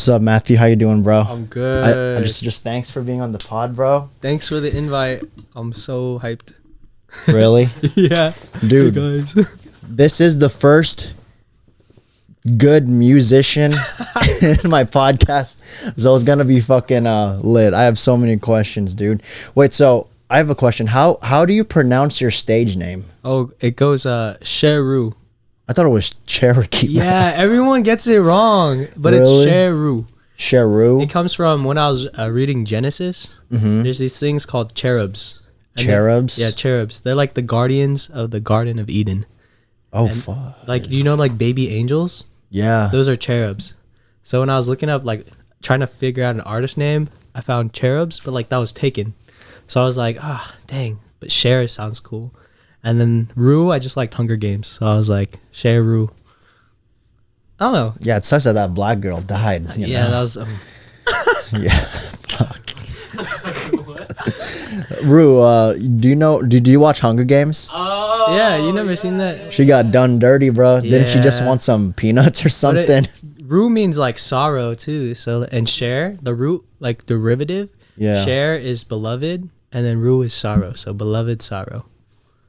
What's up, Matthew? How you doing, bro? I'm good. I just thanks for being on the pod, bro. Thanks for the invite. I'm so hyped. Really? Yeah. Dude, Hey guys. this is the first good musician in my podcast, so it's gonna be fucking lit. I have so many questions, dude. Wait, so I have a question. How do you pronounce your stage name? Oh, it goes Cherue. I thought it was Cherokee. Yeah, everyone gets it wrong, but Really? it's Cherue. Cherue. It comes from when I was reading Genesis. Mm-hmm. There's these things called cherubs. And Cherubs? Yeah, cherubs. They're like the guardians of the Garden of Eden. Oh, And, fuck. Like, do you know like baby angels? Yeah. Those are cherubs. So when I was looking up, like, trying to figure out an artist name, I found cherubs, but like that was taken. So I was like, dang. But Cher sounds cool. And then Rue, I just liked Hunger Games. So I was like, Cherue. I don't know. Yeah, it sucks that black girl died. You Yeah, know? that was. Yeah. Fuck. Rue, did you watch Hunger Games? Yeah, you never seen that? She got done dirty, bro. Didn't she just Yeah. want some peanuts or something? Rue means like sorrow too. So and Cher, the root like derivative. Yeah. Cher is beloved, and then Rue is sorrow. So beloved sorrow.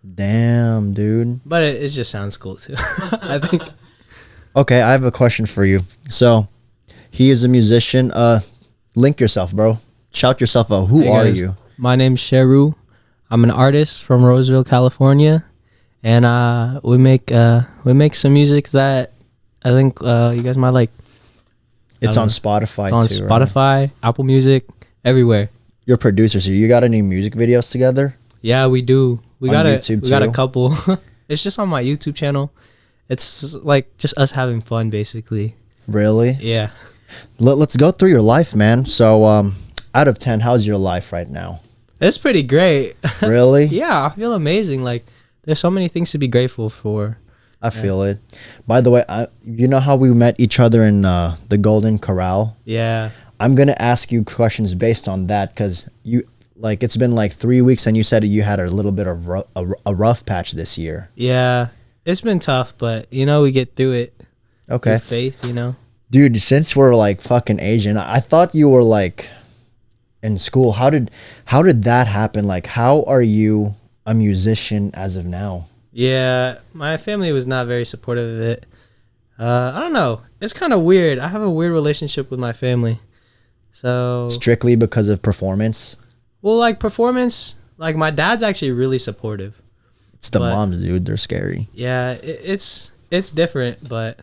Damn, dude. But it just sounds cool too. I think. Okay, I have a question for you. So, he is a musician. Link yourself, bro. Shout yourself out. Who Hey, are guys. you? My name's Cherue. I'm an artist from Roseville, California, and we make some music that I think you guys might like. It's on Spotify It's on too, Spotify, right? Apple Music, everywhere. You're producers. So you got any music videos together? Yeah, we do. We On got YouTube we got a too? couple. It's just on my YouTube channel. It's like just us having fun, basically. Really? Yeah. Let's go through your life, man. So, out of 10, how's your life right now? It's pretty great. Really? Yeah, I feel amazing. Like, there's so many things to be grateful for. I feel it. By the way, you know how we met each other in the Golden Corral? Yeah. I'm gonna ask you questions based on that because it's been like 3 weeks and you said you had a little bit of a rough patch this year. Yeah. It's been tough, but, we get through it. Okay. With faith. Dude, since we're like fucking Asian, I thought you were like in school. How did that happen? Like, how are you a musician as of now? Yeah, my family was not very supportive of it. I don't know. It's kind of weird. I have a weird relationship with my family. So Strictly because of performance? well, like performance, like my dad's actually really supportive. It's the But- moms, dude. They're scary. Yeah, it's different, but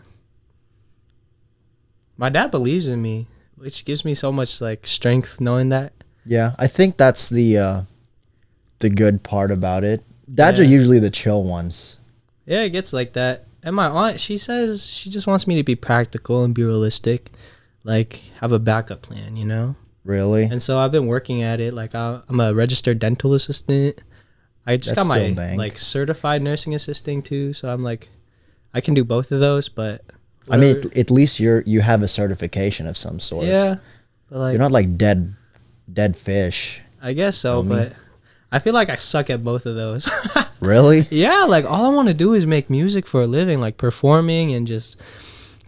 my dad believes in me, which gives me so much like strength knowing that. Yeah, I think that's the good part about it. Dads are Yeah. usually the chill ones. Yeah, it gets like that. And my aunt, she says she just wants me to be practical and be realistic, like have a backup plan. Really? And so I've been working at it. Like I'm a registered dental assistant. I just That's got still my bank. like certified nursing assisting too. So I'm like, I can do both of those. But I mean, whatever. at least you have a certification of some sort. Yeah, but like You're not like dead fish. I guess so. Dummy. But I feel like I suck at both of those. Really? Yeah, like all I want to do is make music for a living, like performing and just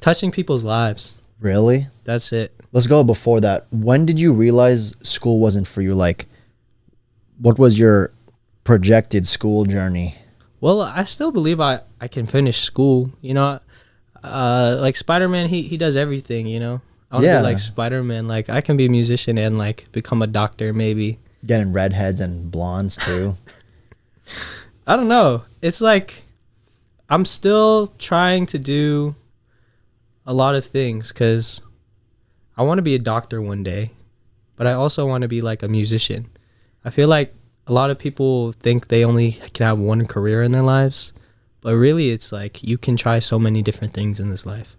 touching people's lives. Really? That's it. Let's go before that. When did you realize school wasn't for you? Like, what was your projected school journey? Well, I still believe I can finish school. Like Spider-Man, he does everything. I want to Yeah. be like Spider-Man. Like I can be a musician and like become a doctor maybe. Getting redheads and blondes too. I don't know. It's like I'm still trying to do a lot of things because I want to be a doctor one day, but I also want to be like a musician. I feel like a lot of people think they only can have one career in their lives, but really it's like you can try so many different things in this life.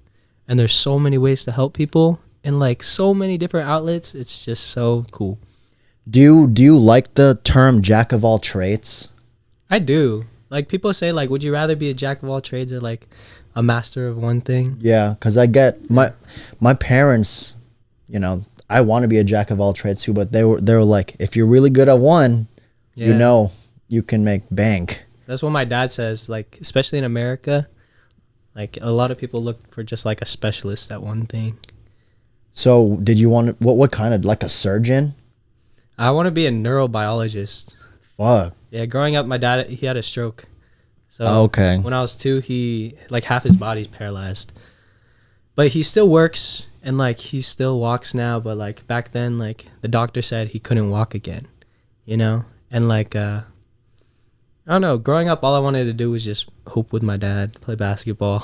And there's so many ways to help people in like so many different outlets. It's just so cool. Do you like the term jack of all trades? I do. Like people say like, would you rather be a jack of all trades or like a master of one thing? Yeah, because I get my parents, I want to be a jack of all trades too, but they were like, if you're really good at one, Yeah. you can make bank. That's what my dad says, like, especially in America, like, a lot of people look for just, like, a specialist at one thing. So did you want what kind of, like a surgeon? I want to be a neurobiologist. Fuck. Yeah, growing up, my dad, he had a stroke. So Okay. when I was 2, he, like, half his body's paralyzed. But he still works, and, like, he still walks now. But, like, back then, like, the doctor said he couldn't walk again, you know? And, like, I don't know. Growing up, all I wanted to do was just hoop with my dad, play basketball.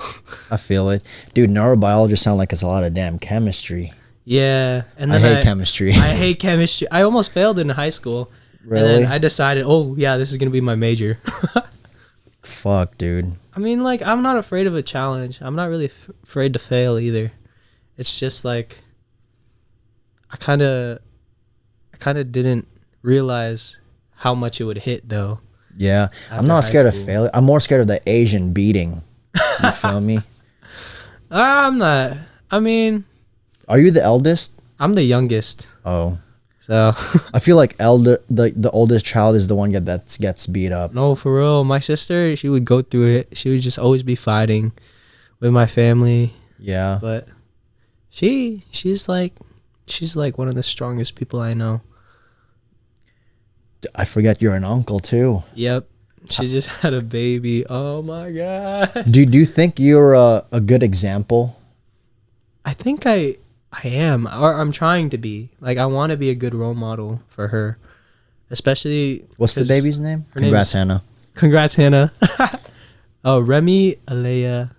I feel it. Dude, neurobiologists sound like it's a lot of damn chemistry. Yeah. And I then hate chemistry. I hate chemistry. I almost failed in high school. Really? And then I decided, oh, yeah, this is going to be my major. Fuck, dude. I mean, like, I'm not afraid of a challenge. I'm not really afraid to fail either. It's just like I kind of didn't realize how much it would hit though. Yeah, I'm After not high scared of school. failure. I'm more scared of the Asian beating. You feel me? I'm not. I mean, Are you the eldest? I'm the youngest, Oh, so I feel like the oldest child is the one that gets beat up. no, for real. My sister, she would go through it. She would just always be fighting with my family, Yeah. but she's like one of the strongest people I know. I forget you're an uncle too. Yep. She just had a baby. Oh my god. Do you think you're a good example? I think I am, or I'm trying to be. Like, I want to be a good role model for her, especially. What's the 'cause baby's name? her Congrats, name's- Hannah. Congrats, Hannah. Oh, Remy Alea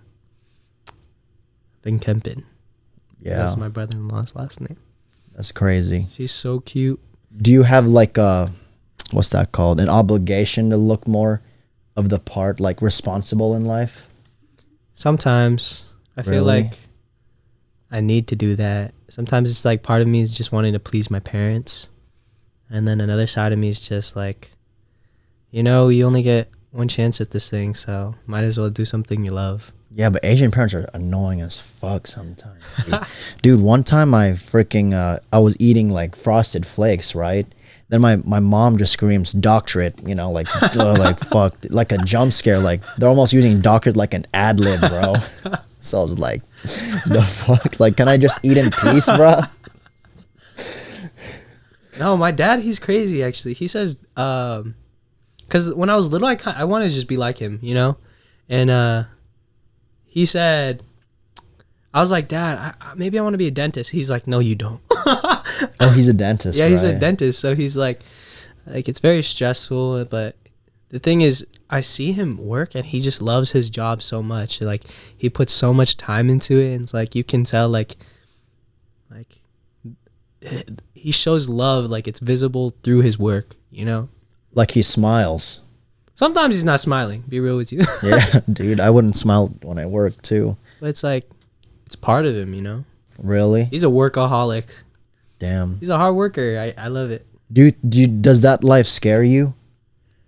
Benkempin. Yeah, That's my brother-in-law's last name. that's crazy. She's so cute. Do you have like what's that called? An obligation to look more of the part, like responsible in life? Sometimes I feel Really? like I need to do that. Sometimes it's like part of me is just wanting to please my parents. And then another side of me is just like, you know, you only get one chance at this thing, so might as well do something you love. Yeah, but Asian parents are annoying as fuck sometimes. Dude, Dude, one time I freaking I was eating like Frosted Flakes, right? Then my mom just screams doctorate, you know, like like fuck, like a jump scare, like they're almost using doctorate like an ad lib, bro. So I was like, the fuck, like can I just eat in peace, bro? No, my dad, he's crazy actually. He says, because when I was little, I wanted to just be like him, you know, and he said, I was like, Dad, maybe I want to be a dentist. He's like, no, you don't. Oh, he's a dentist. Yeah, he's a right? dentist, so he's like it's very stressful. But the thing is, I see him work, and he just loves his job so much. Like he puts so much time into it, and it's like you can tell, like he shows love, like it's visible through his work. You know. Like he smiles. Sometimes he's not smiling. Be real with you. Yeah, dude, I wouldn't smile when I work too. But it's like it's part of him. You know. Really? He's a workaholic. Damn. He's a hard worker. I love it. Does that life scare you?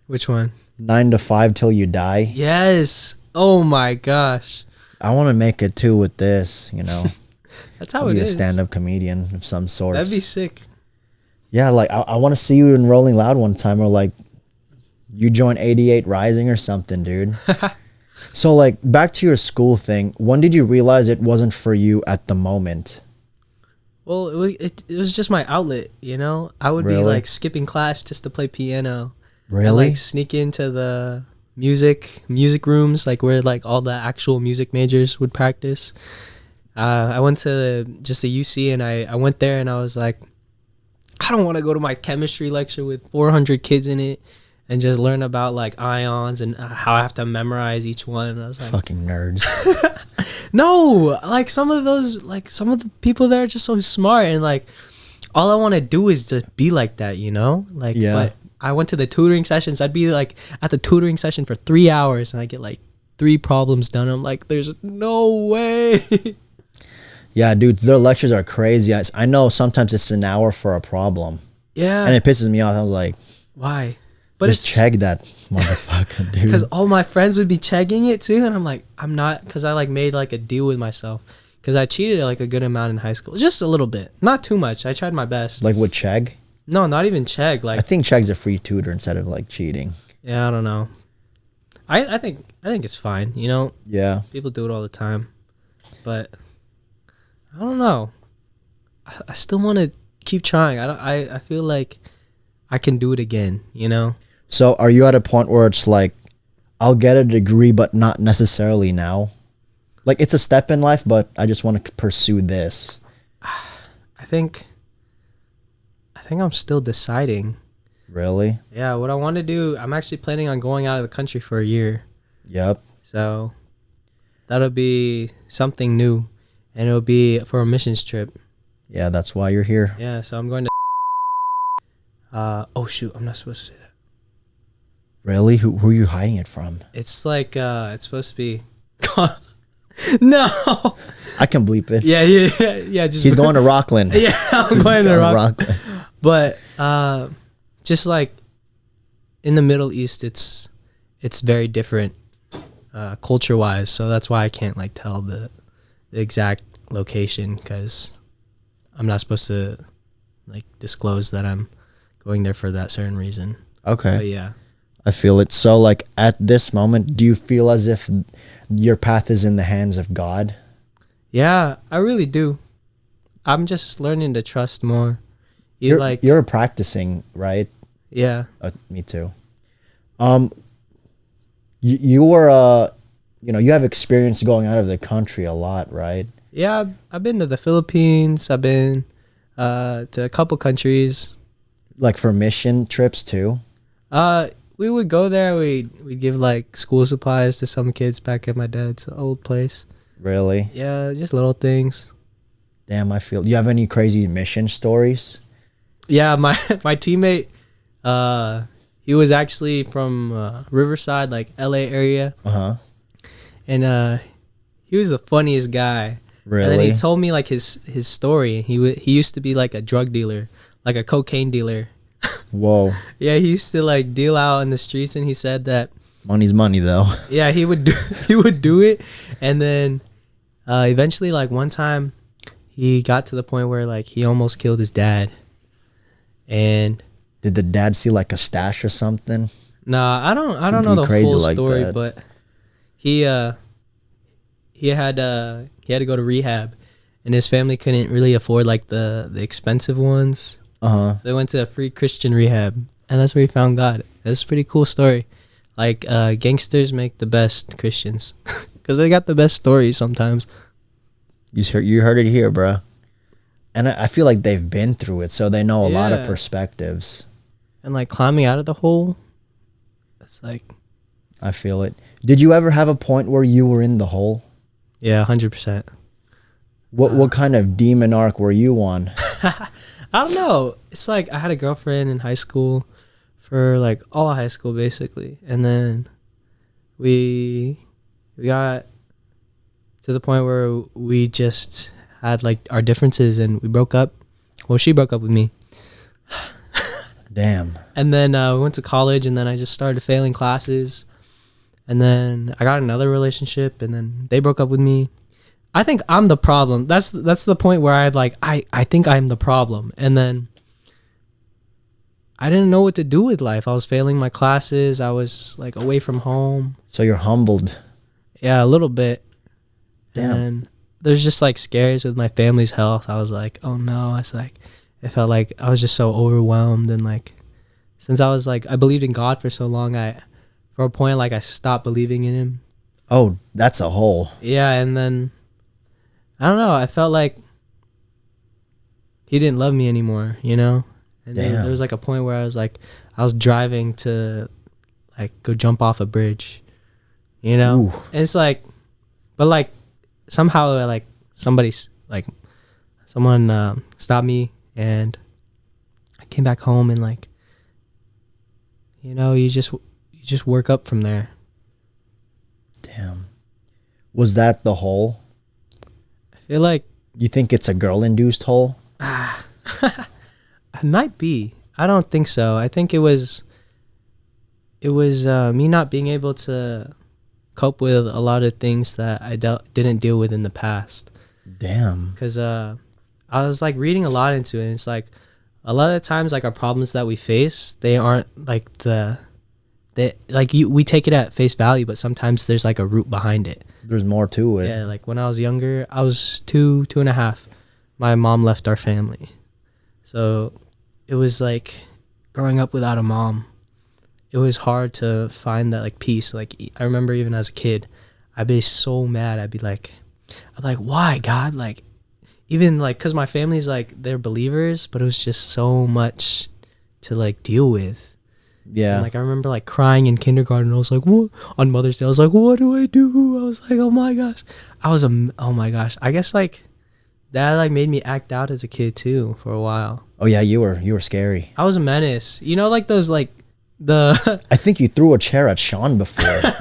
Which one? 9 to 5 till you die? Yes. Oh my gosh. I want to make it too with this, you know. That's how I'll it be a is. stand-up comedian of some sort. That'd be sick. Yeah, like I want to see you in Rolling Loud one time, or like you join 88 Rising or something, dude. So like back to your school thing. When did you realize it wasn't for you at the moment? Well, it was just my outlet, you know? I would be Really? like skipping class just to play piano. Really? And like sneak into the music rooms, like where like all the actual music majors would practice. I went to just the UC, and I went there, and I was like, I don't want to go to my chemistry lecture with 400 kids in it and just learn about like ions and how I have to memorize each one. And I was like, Fucking nerds. no, like some of the people there are just so smart, and like all I want to do is just be like that, you know? Like, Yeah. But I went to the tutoring sessions. I'd be like at the tutoring session for 3 hours, and I get like 3 problems done. I'm like, there's no way. Yeah, dude, their lectures are crazy. I know sometimes it's an hour for a problem, Yeah. and it pisses me off. I was like, Why? But just check that motherfucker, dude. because all my friends would be checking it too, and I'm like, I'm not, because I like made like a deal with myself, because I cheated like a good amount in high school, just a little bit, not too much. I tried my best. Like with Chegg? No, not even check. Like, I think Chegg's a free tutor instead of like cheating. yeah, I don't know. I think it's fine. You know, Yeah. people do it all the time, but I don't know. I still want to keep trying. I feel like I can do it again, you know? So are you at a point where it's like, I'll get a degree, but not necessarily now? Like, it's a step in life, but I just want to pursue this. I think I'm still deciding. Really? Yeah, what I want to do, I'm actually planning on going out of the country for a year. Yep. So that'll be something new, and it'll be for a missions trip. Yeah, that's why you're here. Yeah, so I'm going to oh shoot, I'm not supposed to say that. Really? Who are you hiding it from? It's like it's supposed to be no. I can bleep it. Yeah. Just He's going to Rockland. Yeah, I'm going to Rockland. Rockland. But just like in the Middle East, it's very different culture wise. So that's why I can't like tell the exact location, because I'm not supposed to like disclose that I'm going there for that certain reason. Okay. But yeah. I feel it. So, like, at this moment, do you feel as if your path is in the hands of God? Yeah, I really do. I'm just learning to trust more. You're practicing, right? Yeah. Me too. You were you have experience going out of the country a lot, right? Yeah, I've been to the Philippines. I've been to a couple countries. Like for mission trips too? We would go there. We'd give like school supplies to some kids back at my dad's old place. Really? Yeah, just little things. Damn, do you have any crazy mission stories? Yeah, my teammate, he was actually from Riverside, like LA area. Uh-huh. And he was the funniest guy. Really? And then he told me like his story. He used to be like a drug dealer, like a cocaine dealer. Whoa. Yeah, he used to like deal out in the streets, and he said that money's money though. Yeah, he would do it, and then eventually, like one time, he got to the point where like he almost killed his dad. And did the dad see like a stash or something? Nah, I don't know the full like story, that. but he had to go to rehab, and his family couldn't really afford like the expensive ones. Uh-huh. So they went to a free Christian rehab, and that's where he found God. That's a pretty cool story. Like gangsters make the best Christians because they got the best stories sometimes. You heard it here, bro. And I feel like they've been through it, so they know a lot of perspectives. And like climbing out of the hole, that's like... I feel it. Did you ever have a point where you were in the hole? Yeah, 100%. What kind of demon arc were you on? I don't know. It's like I had a girlfriend in high school for like all of high school basically. And then we got to the point where we just had like our differences and we broke up. Well, she broke up with me. Damn. And then we went to college, and then I just started failing classes. And then I got another relationship, and then they broke up with me. I think I'm the problem. That's the point where I think I'm the problem. And then I didn't know what to do with life. I was failing my classes. I was like away from home. So you're humbled. Yeah, a little bit. Damn. And there's just like scares with my family's health. I was like, oh no. It felt like I was just so overwhelmed. And like, since I was like, I believed in God for so long, for a point, like I stopped believing in him. Oh, that's a hole. Yeah. And then I don't know. I felt like he didn't love me anymore, you know? And then there was like a point where I was driving to like go jump off a bridge, you know? Ooh. And it's like, but like somehow like someone stopped me, and I came back home, and like, you know, you just work up from there. Damn. Was that the hole? I feel like... You think it's a girl-induced hole? It might be. I don't think so. I think it was me not being able to cope with a lot of things that I didn't deal with in the past. Damn. Because I was like reading a lot into it, and it's like a lot of the times like our problems that we face, they aren't like we take it at face value, but sometimes there's like a root behind it. There's more to it. Yeah, like when I was younger, I was 2.5. my mom left our family. So it was like growing up without a mom. It was hard to find that like peace. Like I remember even as a kid, I'd be so mad. I'd be like, why, God? Like, even like, cause my family's like they're believers, but it was just so much to like deal with. Yeah. And, like I remember like crying in kindergarten. I was like, what? On Mother's Day, I was like, what do I do? I was like, oh my gosh. Oh my gosh. I guess like that like made me act out as a kid too for a while. Oh yeah, you were scary. I was a menace. You know, like those like the. I think you threw a chair at Sean before.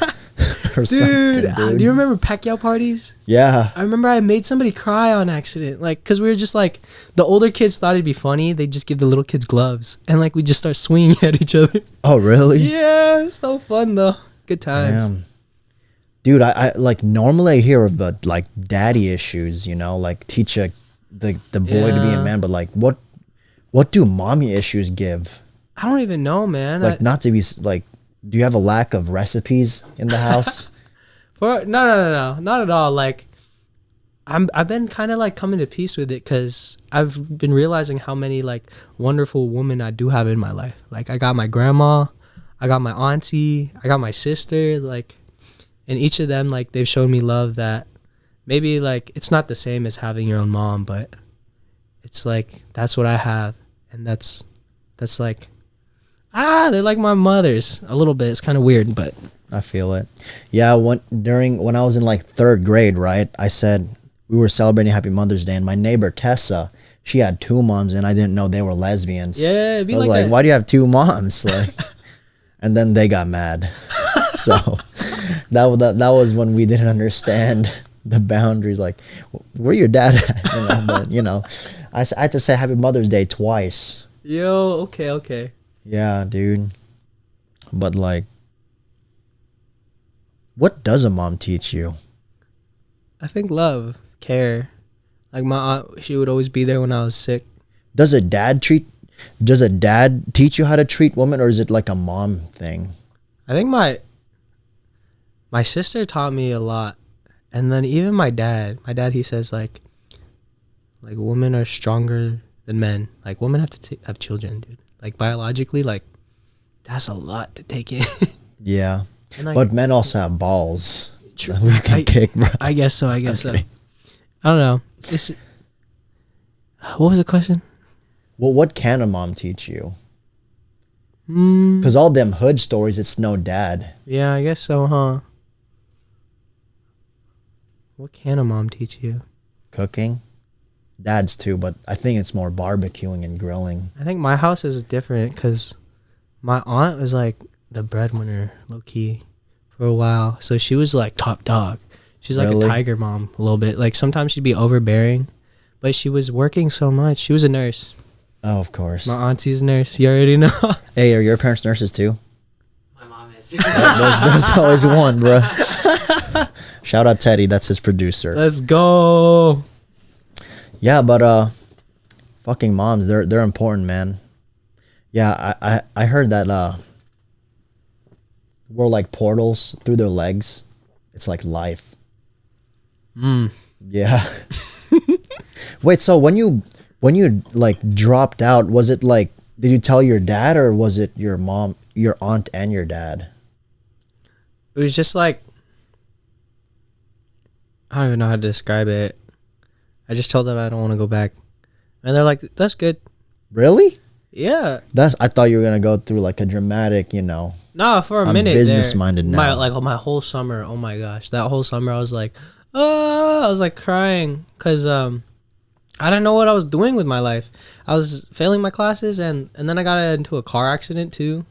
Or dude, dude. Do you remember Pacquiao parties? Yeah. I remember I made somebody cry on accident. Like, because we were just like, the older kids thought it'd be funny. They'd just give the little kids gloves. And like, we just start swinging at each other. Oh, really? Yeah, so fun though. Good times. Damn. Dude, I like normally I hear about like daddy issues, you know, like teach the boy to be a man. But like, what do mommy issues give? I don't even know, man. Like, not to be like, do you have a lack of recipes in the house? No, not at all. Like, I've been kind of like coming to peace with it because I've been realizing how many like wonderful women I do have in my life. Like, I got my grandma, I got my auntie, I got my sister. Like, and each of them, like, they've shown me love that maybe like it's not the same as having your own mom, but it's like that's what I have, and that's like. They're like my mothers a little bit. It's kind of weird, but I feel it. Yeah, when I was in like 3rd grade, right? I said we were celebrating Happy Mother's Day, and my neighbor Tessa, she had 2 moms, and I didn't know they were lesbians. Yeah, it'd be I was like like, why do you have 2 moms? Like, and then they got mad. So that was when we didn't understand the boundaries. Like, where your dad at? You know, but you know, I had to say Happy Mother's Day twice. Yo, okay. Yeah, dude. But like, what does a mom teach you? I think love, care. Like my aunt, she would always be there when I was sick. Does a dad teach you how to treat women, or is it like a mom thing? I think my sister taught me a lot. And then even my dad, he says like women are stronger than men. Like women have to have children, dude. Like biologically, like that's a lot to take in. Yeah, and, like, but men also have balls true. that we can kick, bro. I guess so. I don't know. What was the question? Well, what can a mom teach you? Mm. Because all them hood stories, it's no dad. Yeah, I guess so, huh? What can a mom teach you? Cooking. Dads too, but I think it's more barbecuing and grilling. I think my house is different because my aunt was like the breadwinner, low key, for a while. So she was like top dog. She's like Really? a tiger mom a little bit. Like sometimes she'd be overbearing, but she was working so much. She was a nurse. Oh, of course. My auntie's a nurse. You already know. Hey, are your parents nurses too? My mom is. There's always one, bro. Shout out Teddy, that's his producer. Let's go. Yeah, but fucking moms, they're important, man. Yeah, I heard that we're like portals through their legs. It's like life. Yeah. Wait, so when you like dropped out, was it like, did you tell your dad, or was it your mom, your aunt, and your dad? It was just like, I don't even know how to describe it. I just told them I don't want to go back, and they're like, "That's good." Really? Yeah. I thought you were gonna go through like a dramatic, you know. No, for a I'm minute. business-minded now. My whole summer. Oh my gosh, that whole summer I was like, I was like crying because I didn't know what I was doing with my life. I was failing my classes, and then I got into a car accident too.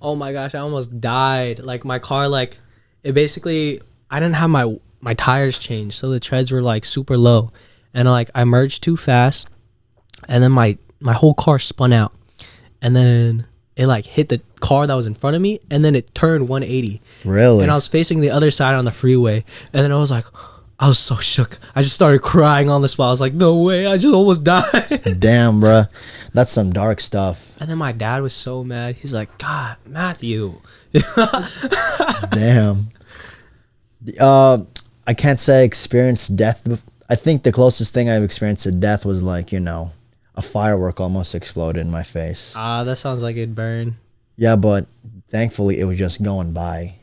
Oh my gosh, I almost died. Like my car, like it basically, I didn't have my tires changed, so the treads were like super low, and like I merged too fast, and then my whole car spun out, and then it like hit the car that was in front of me, and then it turned 180. Really? And I was facing the other side on the freeway, and then I was so shook. I just started crying on the spot. I was like, no way, I just almost died. Damn, bruh. That's some dark stuff. And then my dad was so mad. He's like, God, Mathew. Damn. I can't say I experienced death. I think the closest thing I've experienced to death was like, you know, a firework almost exploded in my face. That sounds like it'd burn. Yeah, but thankfully it was just going by.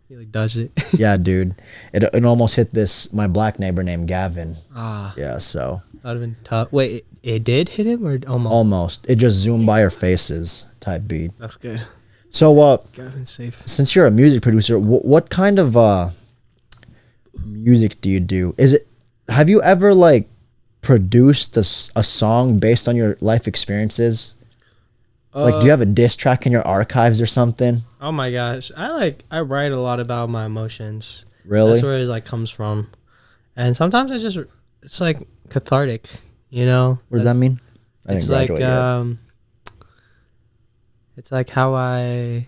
He like does it. Yeah, dude. It almost hit my black neighbor named Gavin. Yeah, so. That would have been tough. Wait, it did hit him or almost? Almost. It just zoomed by our faces type beat. That's good. So, Gavin's safe. since you're a music producer, what kind of music do you do? Have you ever like produced a song based on your life experiences? Like, do you have a diss track in your archives or something? Oh my gosh, I write a lot about my emotions. Really? That's where it like comes from, and sometimes it's like cathartic, you know. What does that mean? I It's like it's like how I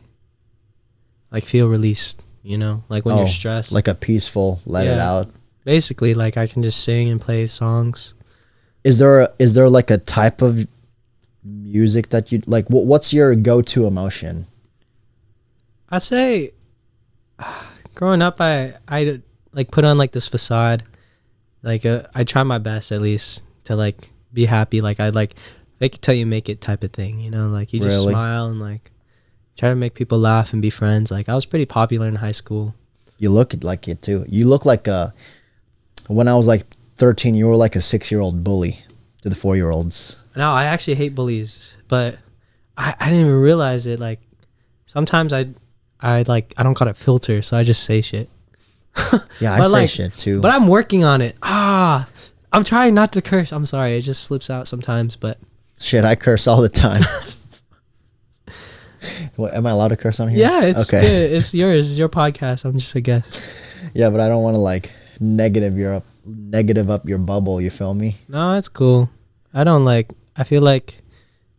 like feel released, you know, like when you're stressed, like a peaceful let it out. Basically, like I can just sing and play songs. Is there like a type of music that you like? What's your go-to emotion? I'd say growing up, I like put on like this facade, like I try my best at least to like be happy, like I like fake it till you make it type of thing, you know, like you just smile and like try to make people laugh and be friends. Like I was pretty popular in high school. You look like it too. You look like when I was like 13, you were like a 6-year-old bully to the 4-year-olds. No, I actually hate bullies, but I didn't even realize it. Like sometimes I don't got a filter, so I just say shit. Yeah, I say shit too. But I'm working on it. I'm trying not to curse. I'm sorry, it just slips out sometimes. But shit, I curse all the time. What, am I allowed to curse on here? Yeah, it's good. It's yours. It's your podcast. I'm just a guest. Yeah, but I don't want to like negative up your bubble. You feel me? No, it's cool. I feel like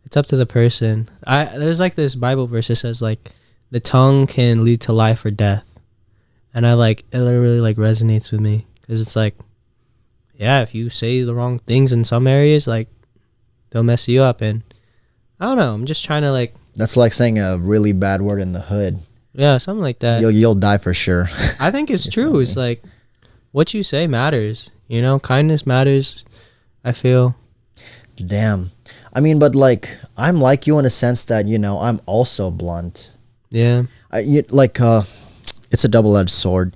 it's up to the person. There's like this Bible verse that says like the tongue can lead to life or death, and it really like resonates with me because it's like, yeah, if you say the wrong things in some areas, like they'll mess you up, and I don't know. I'm just trying to like. That's like saying a really bad word in the hood. Yeah, something like that. You'll die for sure. I think it's true. It's like what you say matters. You know, kindness matters. I feel. Damn. I mean, but like I'm like you in a sense that, you know, I'm also blunt. Yeah. It's a double-edged sword.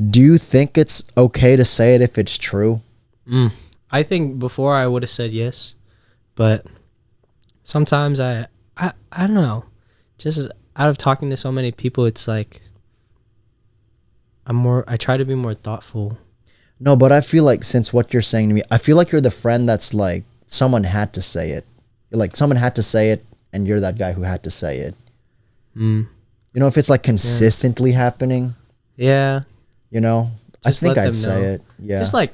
Do you think it's okay to say it if it's true? I think before I would have said yes, but sometimes I don't know. Just out of talking to so many people, it's like I try to be more thoughtful. No, but I feel like since what you're saying to me, I feel like you're the friend that's like someone had to say it. Like someone had to say it and you're that guy who had to say it. You know, if it's like consistently happening. Yeah. You know, just I think I'd say it. Yeah. Just like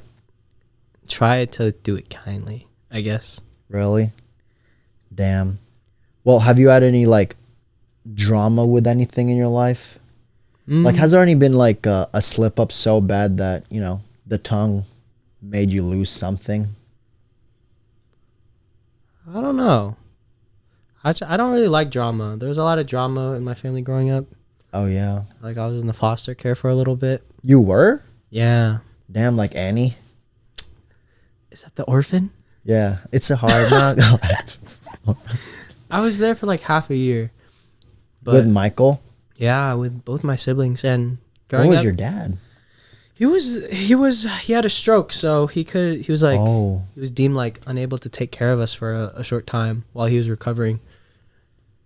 try to do it kindly, I guess. Really? Damn. Well, have you had any like drama with anything in your life? Like, has there any been like a slip up so bad that, you know, the tongue made you lose something? I don't know. I don't really like drama. There was a lot of drama in my family growing up. Oh, yeah. Like, I was in the foster care for a little bit. You were? Yeah. Damn, like Annie? Is that the orphan? Yeah. It's a hard knock. I was there for like half a year. But with Michael? Yeah, with both my siblings. And growing up. What was your dad? He had a stroke, so he was deemed like unable to take care of us for a short time while he was recovering.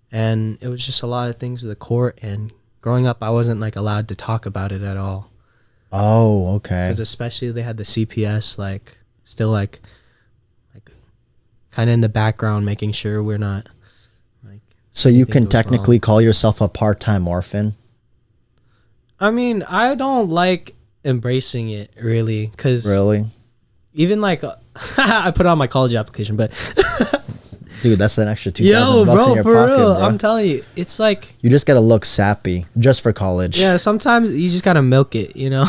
And it was just a lot of things with the court, and growing up I wasn't like allowed to talk about it at all. Oh, okay. Because especially they had the CPS like still like kind of in the background making sure we're not like. So you can technically call yourself a part-time orphan? I mean, I don't like embracing it really, because even like I put on my college application, but dude, that's an extra $2,000 in your pocket, real, bro. I'm telling you, it's like you just gotta look sappy just for college. Yeah, sometimes you just gotta milk it, you know.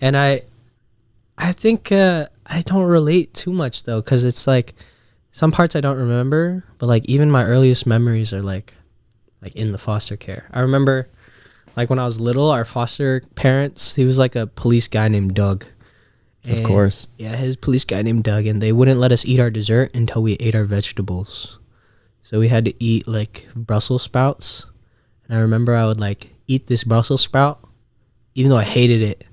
And I think I don't relate too much though, because it's like some parts I don't remember, but like even my earliest memories are like in the foster care. I remember like when I was little, our foster parents, he was like a police guy named Doug, Of course. Yeah, his police guy named Doug, and they wouldn't let us eat our dessert until we ate our vegetables. So we had to eat like Brussels sprouts. And I remember I would like eat this Brussels sprout, even though I hated it.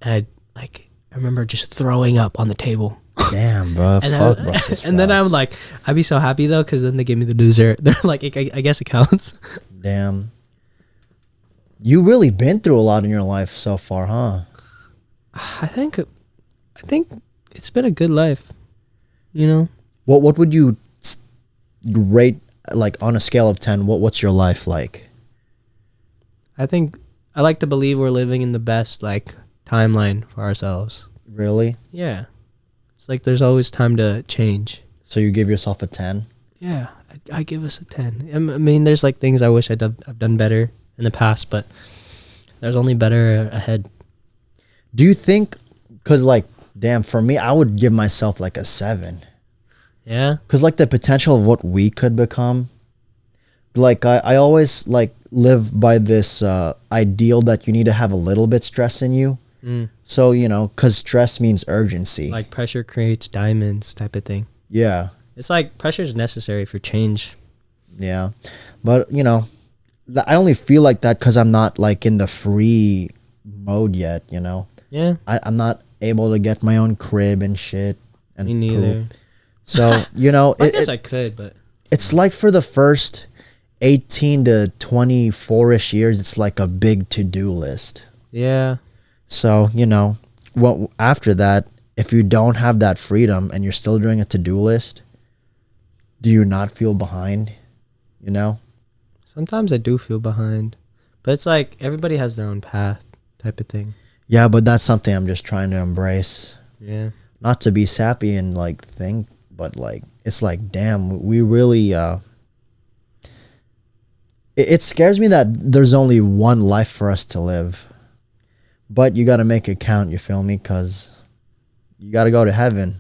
And I remember just throwing up on the table. Damn, bro. And Fuck then, Brussels sprouts. and then I'd be so happy though, because then they gave me the dessert. They're like, I guess it counts. Damn. You really been through a lot in your life so far, huh? I think it's been a good life, you know. What would you rate, like, on a scale of 10? What's your life like? I think I like to believe we're living in the best like timeline for ourselves. Really? Yeah, it's like there's always time to change. So you give yourself a 10? Yeah, I give us a 10. I mean, there's like things I wish I've done better in the past, but there's only better ahead. Do you think, because like, damn, for me, I would give myself like a 7. Yeah, because like the potential of what we could become, like I always like live by this ideal that you need to have a little bit stress in you. So, you know, because stress means urgency. like pressure creates diamonds type of thing. Yeah. It's like pressure is necessary for change. Yeah. But, you know, I only feel like that because I'm not like in the free mode yet, you know. Yeah, I'm not able to get my own crib and shit. And me neither. poop. So, you know, I guess I could, but it's like for the first 18 to 24-ish years, it's like a big to-do list. yeah. So, you know, well, after that, if you don't have that freedom and you're still doing a to-do list, do you not feel behind, you know? Sometimes I do feel behind, but it's like everybody has their own path type of thing. Yeah, but that's something I'm just trying to embrace. Yeah. Not to be sappy and like think, but like, it's like, damn, we really, it scares me that there's only one life for us to live. But you got to make it count, you feel me? Because you got to go to heaven.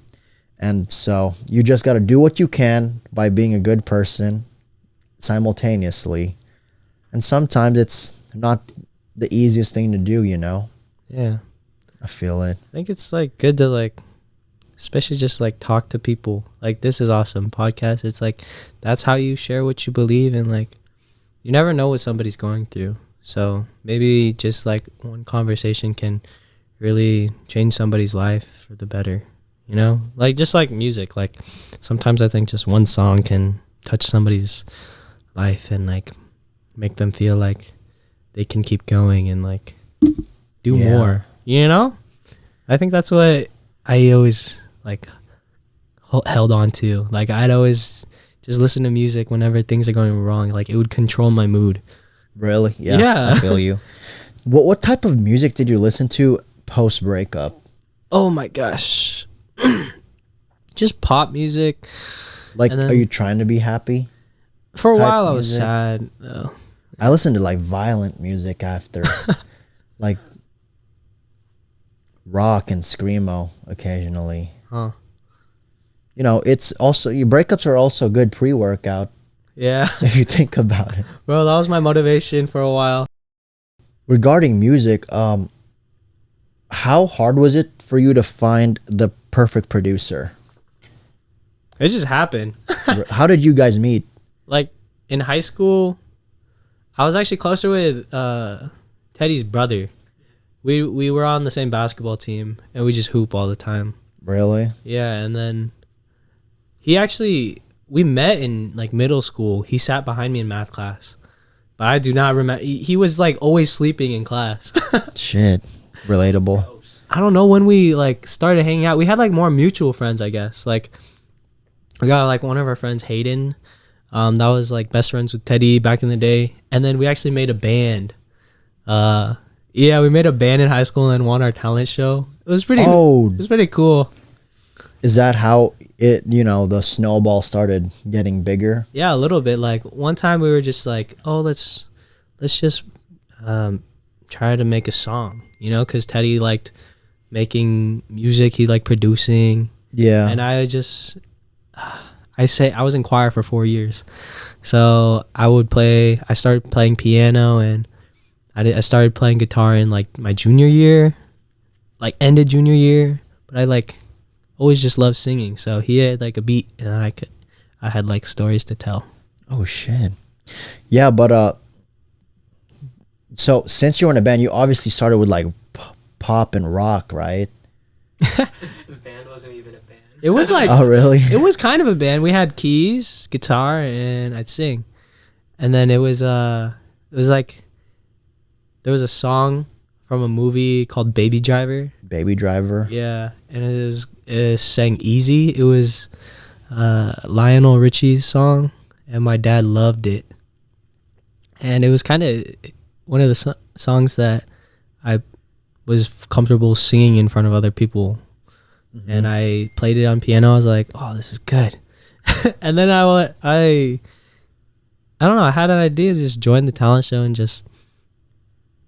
And so you just got to do what you can by being a good person simultaneously. And sometimes it's not the easiest thing to do, you know? Yeah. I feel it. I think it's like good to like, especially just like talk to people. Like, this is awesome podcast. It's like, that's how you share what you believe. And like, you never know what somebody's going through. So maybe just like one conversation can really change somebody's life for the better, you know? Like, just like music, like sometimes I think just one song can touch somebody's life and like make them feel like they can keep going and like do more, you know? I think that's what I always like held on to. Like, I'd always just listen to music whenever things are going wrong. Like, it would control my mood. Really? Yeah. Yeah. I feel you. What type of music did you listen to post breakup? Oh my gosh. Just pop music. Like, And then- are you trying to be happy? For a type while I was music? sad though. I listened to like violent music after, like rock and screamo occasionally. Huh. You know, it's also, your breakups are also good pre-workout Yeah. if you think about it. Bro, that was my motivation for a while. Regarding music, how hard was it for you to find the perfect producer? It just happened. How did you guys meet? Like, in high school, I was actually closer with Teddy's brother. We were on the same basketball team and we just hoop all the time. Really? Yeah, and then we met in like middle school. He sat behind me in math class, but I do not remember. He was like always sleeping in class. Shit. Relatable. I don't know when we like started hanging out. We had like more mutual friends, I guess. Like, we got like one of our friends, Hayden. That was like best friends with Teddy back in the day. And then we actually made a band. Yeah, we made a band in high school and won our talent show. It was pretty cool. Is that how it, you know, the snowball started getting bigger? Yeah, a little bit. Like, one time we were just like, oh, let's just try to make a song, you know, because Teddy liked making music. He liked producing. Yeah. And I was in choir for 4 years. So I started playing piano, and I started playing guitar in like my junior year. like end of junior year, but I like always just loved singing. So he had like a beat, and I had like stories to tell. Oh shit. Yeah, but so since you were in a band, you obviously started with like pop and rock, right? The band wasn't even a band. It was like, oh really? It was kind of a band. We had keys, guitar, and I'd sing. And then it was like there was a song from a movie called Baby Driver. Baby Driver. Yeah, and it sang Easy. It was Lionel Richie's song, and my dad loved it. And it was kind of one of the songs that I was comfortable singing in front of other people. Mm-hmm. And I played it on piano. I was like, oh, this is good. And then I don't know, I had an idea to just join the talent show and just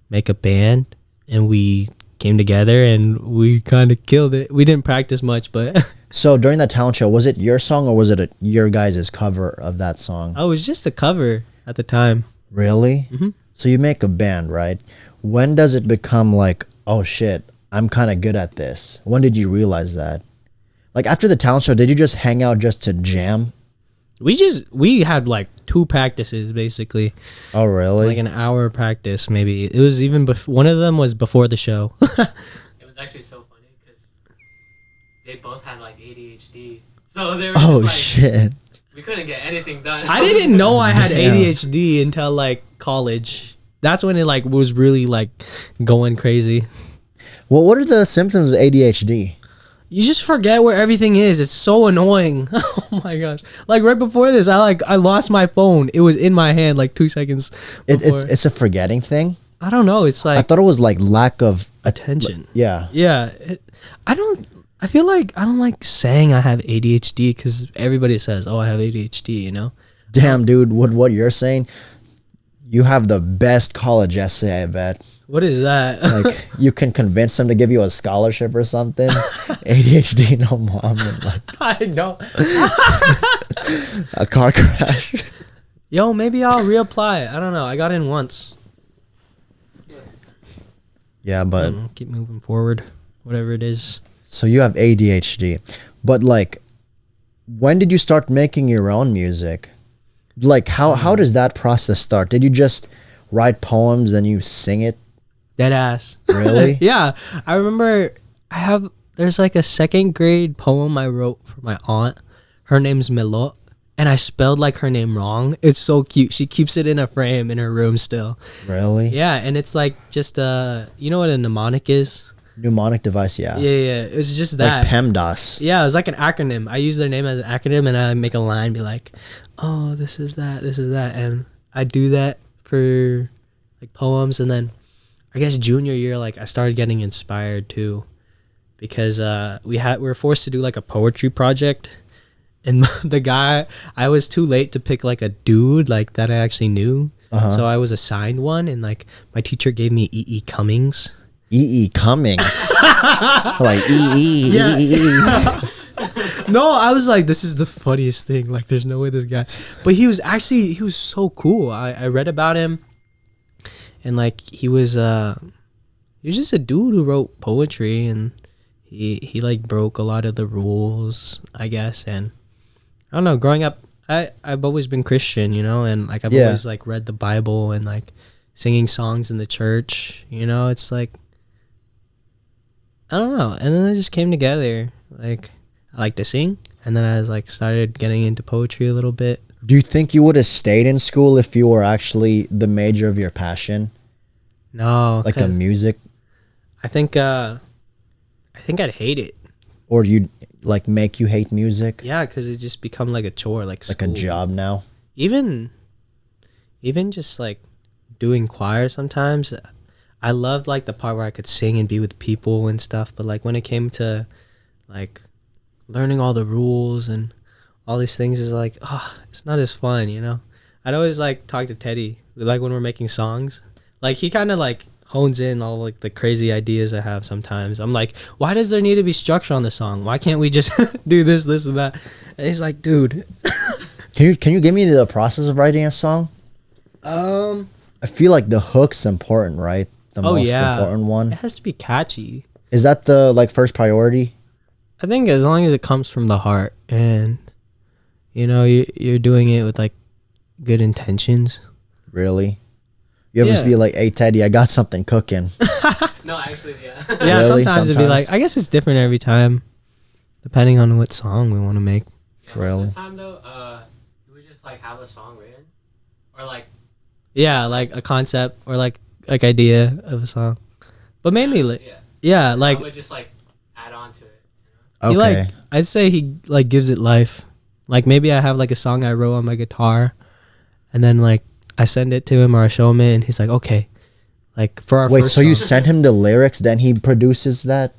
make a band. And we came together and we kind of killed it. We didn't practice much, but... So during that talent show, was it your song or was it your guys' cover of that song? Oh, it was just a cover at the time. Really? Mm-hmm. So you make a band, right? When does it become like, oh shit, I'm kind of good at this? When did you realize that? Like after the talent show, did you just hang out just to jam? We had like 2 practices basically. Oh really? Like an hour practice maybe. It was even one of them was before the show. It was actually so funny because they both had like ADHD, so they were just like, shit. We couldn't get anything done. I didn't know I had ADHD until like college. That's when it like was really like going crazy. Well, what are the symptoms of ADHD? You just forget where everything is. It's so annoying. Oh my gosh! Like right before this, I lost my phone. It was in my hand like 2 seconds before. It's a forgetting thing. I don't know. It's like I thought it was like lack of attention. Yeah. Yeah. I feel like I don't like saying I have ADHD because everybody says, "Oh, I have ADHD." You know. Damn, dude. What you're saying? You have the best college essay, I bet. What is that? Like you can convince them to give you a scholarship or something. ADHD, no mom. And like I know. a car crash. Yo, maybe I'll reapply it. I don't know. I got in once. Yeah, but keep moving forward. Whatever it is. So you have ADHD, but like, when did you start making your own music? Like, how does that process start? Did you just write poems and you sing it? Dead ass. Really? Yeah. I remember there's like a 2nd grade poem I wrote for my aunt. Her name's Melot, and I spelled like her name wrong. It's so cute. She keeps it in a frame in her room still. Really? Yeah, and it's like just you know what a mnemonic is? Mnemonic device, yeah. Yeah. It's just that. Like PEMDAS. Yeah, it was like an acronym. I use their name as an acronym, and I make a line, be like, oh, this is that, and I do that for like poems. And then I guess junior year, like I started getting inspired too, because we were forced to do like a poetry project, and the guy, I was too late to pick like a dude like that I actually knew. So I was assigned one, and like my teacher gave me E.E. Cummings. E.E. Cummings. Like E.E. Yeah. E.E. No, I was like, this is the funniest thing. Like, there's no way this guy. But he was so cool. I read about him, and like he was just a dude who wrote poetry, and he like broke a lot of the rules, I guess. And I don't know. Growing up, I've always been Christian, you know, and like I've always like read the Bible and like singing songs in the church. You know, it's like I don't know. And then it just came together. Like I like to sing, and then I was like started getting into poetry a little bit. Do you think you would have stayed in school if you were actually the major of your passion? No, Like the music? I think I'd hate it. Or you'd like make you hate music? Yeah, because it just become like a chore, like a job now? Even just like doing choir sometimes. I loved like the part where I could sing and be with people and stuff, but like when it came to like learning all the rules and all these things is like, oh, it's not as fun, you know? I'd always like talk to Teddy, like when we're making songs. Like he kind of like hones in all like the crazy ideas I have sometimes. I'm like, why does there need to be structure on the song? Why can't we just do this and that? And he's like, dude. Can you give me the process of writing a song? I feel like the hook's important, right? The most important one. It has to be catchy. Is that the like first priority? I think as long as it comes from the heart and you're doing it with like good intentions. Really? You ever Yeah. just be like, "Hey Teddy, I got something cooking." No, actually, yeah. Yeah, Really? sometimes it'd be Sometimes? like, I guess it's different every time, depending on what song we want to make. Yeah, most Really? of the time though, you would just like have a song written, or like Yeah, like a concept or like idea of a song, but mainly like yeah, like I would just like add on to it. Okay. he like I'd say he like gives it life. Like maybe I have like a song I wrote on my guitar, and then like I send it to him or I show him it, and he's like, okay, like for our Wait, first so you song. send him the lyrics, then he produces that?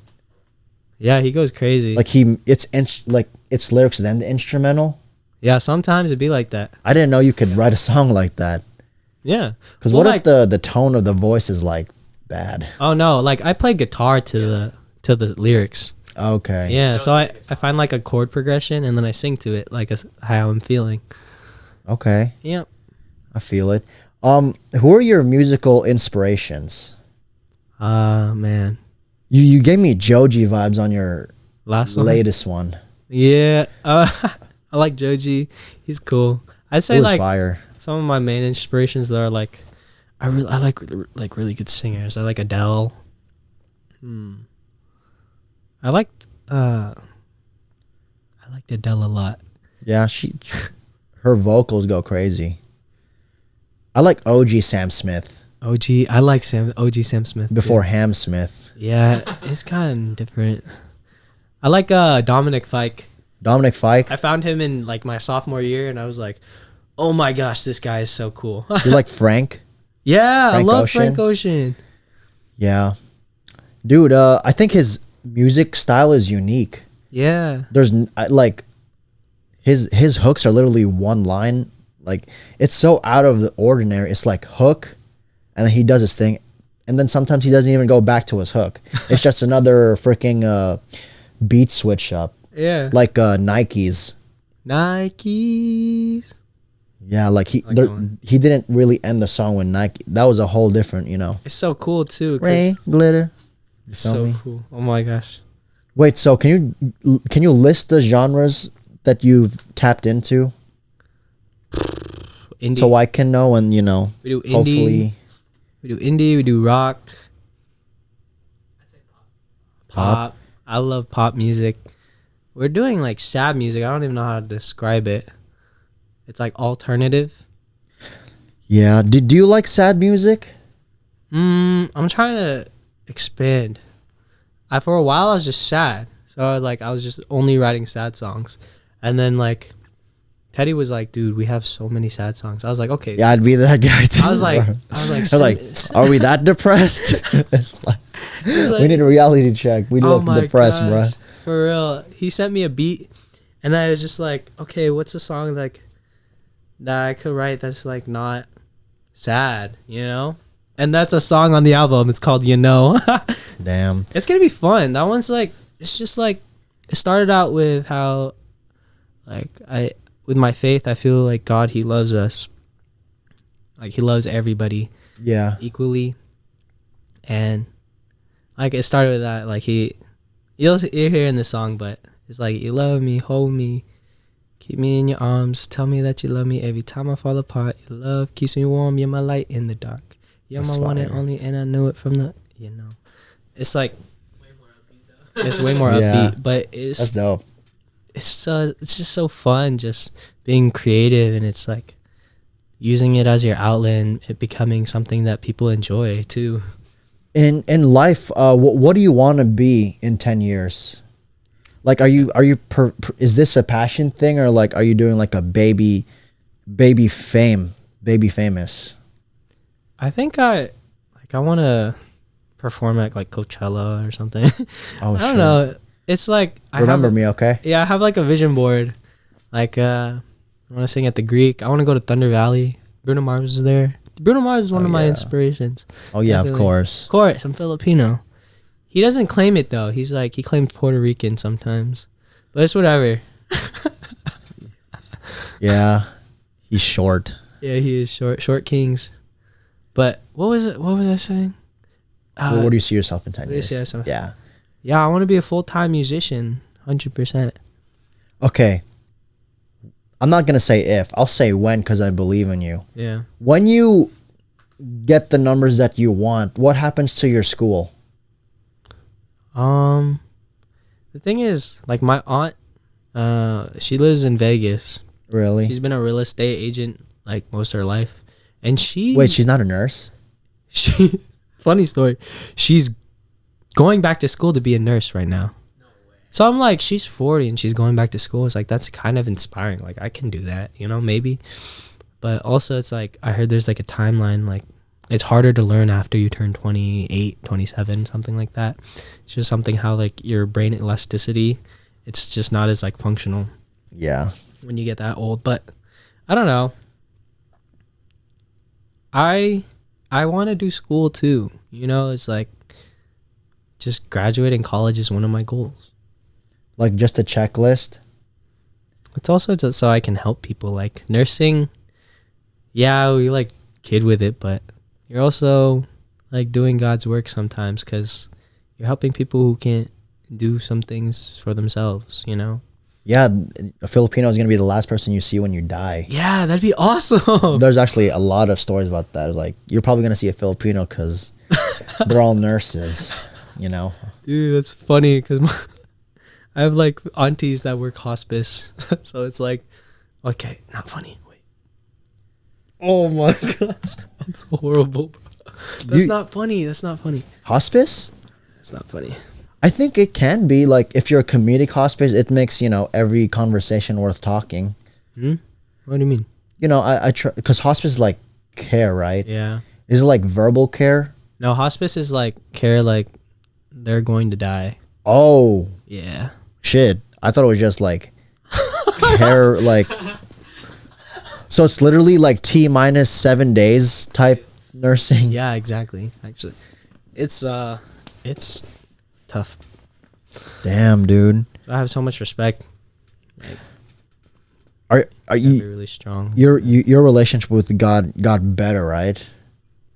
Yeah, he goes crazy. Like it's lyrics, then the instrumental? Yeah, sometimes it'd be like that. I didn't know you could write a song like that. Yeah. Because Well, what if the tone of the voice is like bad? Oh no, like I play guitar to the lyrics. Okay. Yeah, So so it's like a I find like a chord progression and then I sing to it like how I'm feeling. Okay. Yep. I feel it. Who are your musical inspirations? Man. You gave me Joji vibes on your Last song. latest one. Yeah. I like Joji. He's cool. I'd It say was like fire. some of my main inspirations that are like I like really good singers. I like Adele. I liked Adele a lot. Yeah, her vocals go crazy. I like OG Sam Smith I like OG Sam Smith too. before Ham Smith. Yeah, it's kind of different. I like Dominic Fike. Dominic Fike. I found him in like my sophomore year, and I was like, "Oh my gosh, this guy is so cool." You like Frank? Yeah, Frank I love Ocean? Frank Ocean. Yeah. Dude, I think his music style is unique. Yeah, There's like his hooks are literally one line. Like it's so out of the ordinary. It's like hook, and then he does his thing, and then sometimes he doesn't even go back to his hook. It's just another freaking beat switch up, yeah. like Nikes. Nikes. Yeah, like Like that one. he didn't really end the song with Nike. That was a whole different, It's so cool too. 'Cause Rain, glitter. You it's feel so me? cool. Oh my gosh. Wait, so can you list the genres that you've tapped into Indie. so I can know and we do indie. hopefully We do indie. We do rock. I'd say pop. Pop. I love pop music. We're doing like sad music. I don't even know how to describe it. It's like alternative. yeah. Do you like sad music? I'm trying to expand. For a while I was just sad. So I was just only writing sad songs. And then like Teddy was like, dude, we have so many sad songs. I was like, okay. Yeah, I'd be that guy too. I was like, bro. I I'm like, are we that depressed? It's like, like- we need a reality check. We oh look my depressed, bro. gosh, for real. He sent me a beat, and I was just like, okay, what's a song like that I could write that's like not sad, And that's a song on the album. It's called Damn. It's gonna be fun. That one's like, it's just like, it started out with how, like with my faith, I feel like God, He loves us. Like He loves everybody Yeah. equally, and like it started with that. Like you're hearing the song, but it's like, you love me, hold me, keep me in your arms, tell me that you love me every time I fall apart. Your love keeps me warm. You're my light in the dark. You're That's my one and fire. only, and I knew it from the. It's like Way more upbeat though. it's way more Yeah. upbeat, but That's it's dope. it's just so fun, just being creative, and it's like using it as your outlet and it becoming something that people enjoy too. In life, what do you want to be in 10 years? Like, is this a passion thing, or like, are you doing like a baby famous? I think I want to perform at like Coachella or something. Oh, I don't know. It's like Remember me, okay? Yeah, I have like a vision board. Like I want to sing at the Greek. I want to go to Thunder Valley. Bruno Mars is there. Bruno Mars is one Oh, of my yeah. inspirations. Oh yeah, of Definitely. course. Of course, I'm Filipino. He doesn't claim it though. He's like, he claims Puerto Rican sometimes, but it's whatever. Yeah, he's short. Yeah, he is short kings. But what was it? What was I saying? Where do you see yourself in 10 where do you years? see yourself? Yeah. Yeah, I want to be a full-time musician, 100%. Okay. I'm not going to say if. I'll say when because I believe in you. Yeah. When you get the numbers that you want, what happens to your school? The thing is, like my aunt, she lives in Vegas. Really? She's been a real estate agent like most of her life, and Wait, she's not a nurse? she funny story. She's going back to school to be a nurse right now. No way. So I'm like, she's 40 and she's going back to school. It's like that's kind of inspiring. Like I can do that, you know, maybe. But also it's like I heard there's like a timeline, like it's harder to learn after you turn 28, 27, something like that. It's just something how like your brain elasticity, it's just not as like functional Yeah. when you get that old. But I don't know. I want to do school too. You know, it's like just graduating college is one of my goals. Like just a checklist? It's also just so I can help people. Like nursing, yeah, we like kid with it, but you're also like doing God's work sometimes because you're helping people who can't do some things for themselves, you know? Yeah, a Filipino is going to be the last person you see when you die. Yeah, that'd be awesome. There's actually a lot of stories about that. Like, you're probably going to see a Filipino because they're all nurses, you know? Dude, that's funny because I have like aunties that work hospice. So it's like, okay, not funny. Wait. Oh my gosh. That's horrible, bro. That's not funny. That's not funny. Hospice? It's not funny. I think it can be. Like, if you're a comedic hospice, it makes, you know, every conversation worth talking. Hmm? What do you mean? You know, I try, because hospice is like care, right? Yeah. Is it like verbal care? No, hospice is like care, like they're going to die. Oh, Yeah. shit. I thought it was just like care, like. So it's literally like T minus 7 days type nursing. Yeah, exactly. Actually, it's tough. Damn, dude. So I have so much respect. Like, Are be you really strong. your relationship with God got better, right?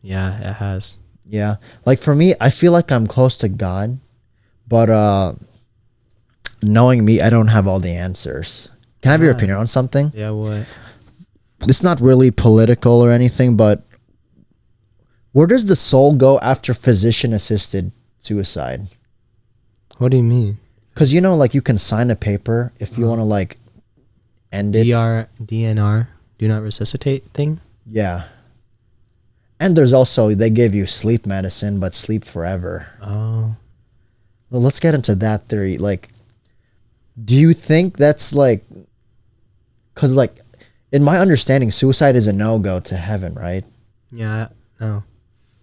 Yeah, it has. Yeah. Like for me, I feel like I'm close to God, but knowing me, I don't have all the answers. Can I have your Why? opinion on something? Yeah, what? It's not really political or anything, but where does the soul go after physician assisted suicide? What do you mean? Because you know, like you can sign a paper if you want to like end it. DNR, do not resuscitate thing? Yeah. And there's also, they give you sleep medicine, but sleep forever. Oh. Well, let's get into that theory. Like, do you think that's like, because like, in my understanding, suicide is a no-go to heaven, right? Yeah, no.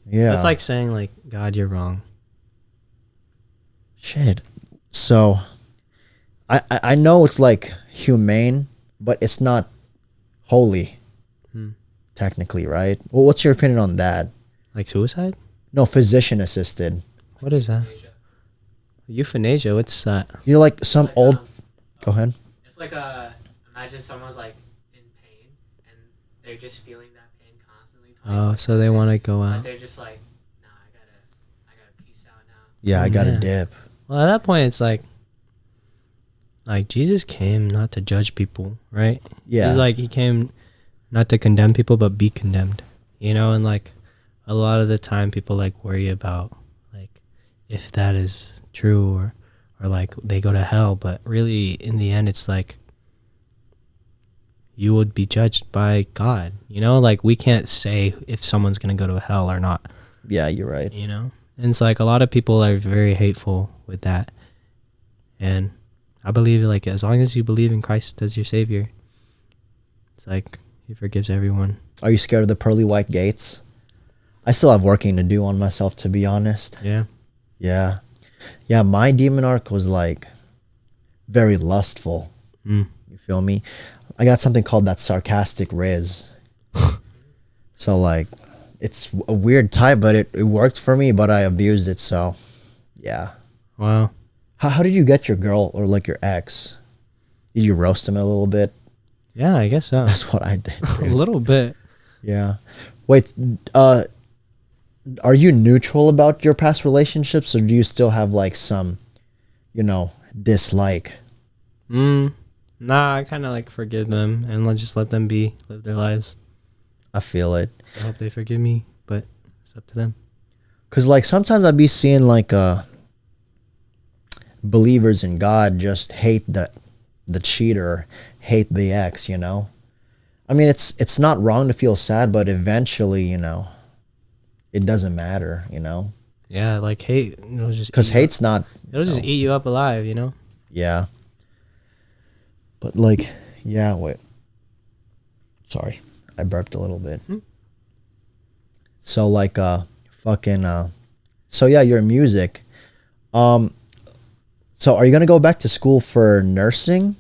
Yeah. That's like saying like, God, you're wrong. Shit. So, I know it's like humane, but it's not holy, technically, right? Well, what's your opinion on that? Like suicide? No, physician assisted. What is that? Asia. Euthanasia, what's that? You're like some Like, old. Go ahead. It's like imagine someone's like in pain and they're just feeling that pain constantly. Oh, so they want to go But out. they're just like, nah, I gotta peace out now. Yeah, I got a Yeah. dip. Well, at that point, it's like Jesus came not to judge people, right? Yeah. He's like, he came not to condemn people, but be condemned, you know? And like a lot of the time people like worry about like if that is true or like they go to hell. But really in the end, it's like you would be judged by God, you know? Like we can't say if someone's going to go to hell or not. Yeah, you're right. You know, and it's like a lot of people are very hateful with that, and I believe like as long as you believe in Christ as your savior, it's like he forgives everyone. Are you scared of the pearly white gates? I still have working to do on myself, to be honest. Yeah. Yeah, my demon arc was like very lustful. You feel me? I got something called that sarcastic riz. So like it's a weird type, but it worked for me, but I abused it, so yeah. Wow. How did you get your girl or like your ex? Did you roast him a little bit? Yeah, I guess so. That's what I did. A Dude. little bit. Yeah. Wait, are you neutral about your past relationships, or do you still have like some dislike? Nah, I kind of like forgive them and just let them live their lives. I feel it. I hope they forgive me, but it's up to them. Cause like sometimes I'd be seeing like believers in God just hate the cheater, hate the ex. I mean, it's not wrong to feel sad, but eventually, it doesn't matter. Yeah, like hate. Because hate's not. It'll just eat you up alive. Yeah. But like, yeah. Wait. Sorry, I burped a little bit. So like, fucking. So yeah, your music. So are you gonna go back to school for nursing?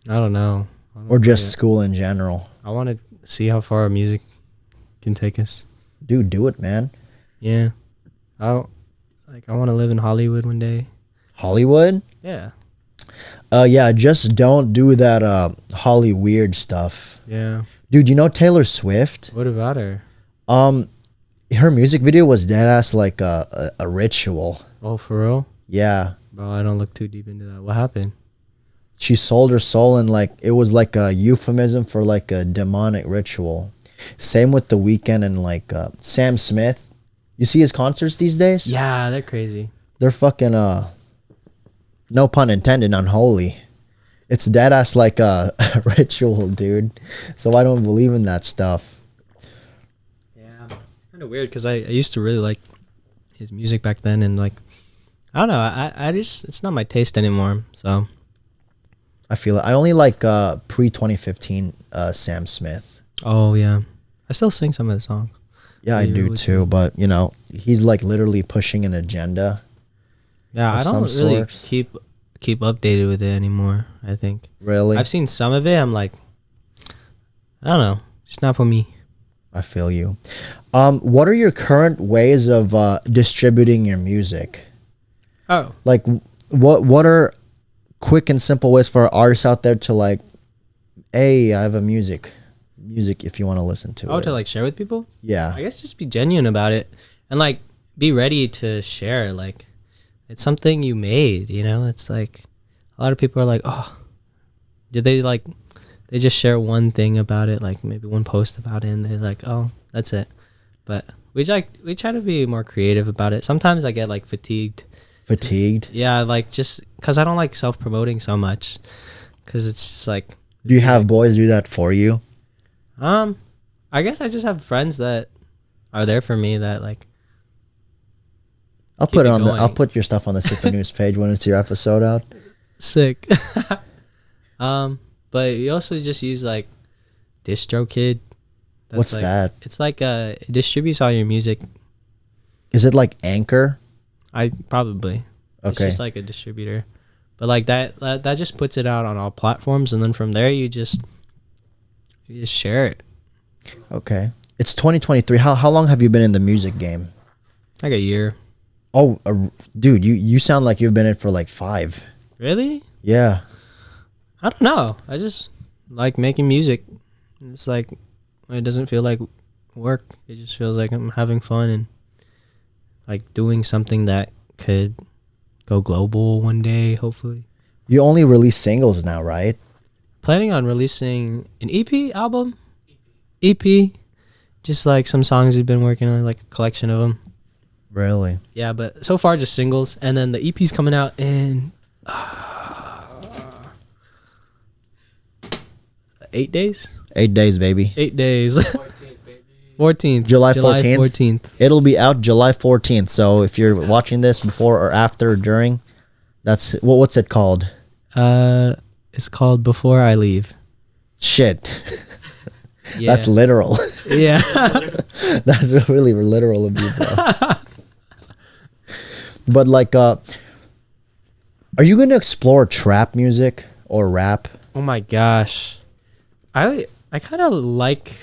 I don't know. Or just school in general? I want to see how far our music can take us. Dude, do it, man. Yeah. I want to live in Hollywood one day. Hollywood? Yeah. Yeah, just don't do that Holly weird stuff. Yeah. Dude, you know Taylor Swift? What about her? Her music video was dead ass like a ritual. Oh, for real? Yeah. Bro, I don't look too deep into that. What happened? She sold her soul and like it was like a euphemism for like a demonic ritual. Same with The Weeknd and like Sam Smith. You see his concerts these days? Yeah, they're crazy. They're fucking no pun intended, unholy. It's dead ass like a ritual, dude. So I don't believe in that stuff. Yeah, it's kind of weird because I used to really like his music back then, and like I don't know, I just it's not my taste anymore. So I feel it. I only like pre-2015 Sam Smith. Oh yeah, I still sing some of the songs. Yeah, I do too. But he's like literally pushing an agenda. Yeah, I don't really keep updated with it anymore. I think. Really? I've seen some of it. I'm like, I don't know, it's not for me. I feel you. What are your current ways of distributing your music? Oh, like what are quick and simple ways for artists out there to like, hey, I have a music if you want to listen to it. Oh, to like share with people? Yeah. I guess just be genuine about it and like be ready to share. Like it's something you made, it's like a lot of people are like, oh, did they like, they just share one thing about it, like maybe one post about it and they're like, oh, that's it. But we try to be more creative about it. Sometimes I get like fatigued. Yeah, like just because I don't like self-promoting so much because it's just like. Do you have boys do that for you? I guess I just have friends that are there for me that like. I'll put your stuff on the Sippin News page when it's your episode out. Sick. But you also just use like DistroKid. What's like, that? It's like it distributes all your music. Is it like Anchor? Probably. Okay. It's just like a distributor. But like that just puts it out on all platforms, and then from there you just share it. Okay. It's 2023. How long have you been in the music game? Like a year. Oh, dude, you sound like you've been in it for like 5. Really? Yeah. I don't know. I just like making music. It's like it doesn't feel like work. It just feels like I'm having fun and like doing something that could go global one day, hopefully. You only release singles now, right? Planning on releasing an EP album. EP. Just like some songs we've been working on, like a collection of them. Really? Yeah, but so far just singles. And then the EP's coming out in 8 days? 8 days, baby. 8 days. 14th, baby. 14th. July 14th? 14th. It'll be out July 14th. So if you're watching this before or after or during, that's what's it called? It's called Before I Leave. Shit. Yeah. That's literal. Yeah. That's really literal of you, bro. But like, are you going to explore trap music or rap? Oh my gosh. I kind of like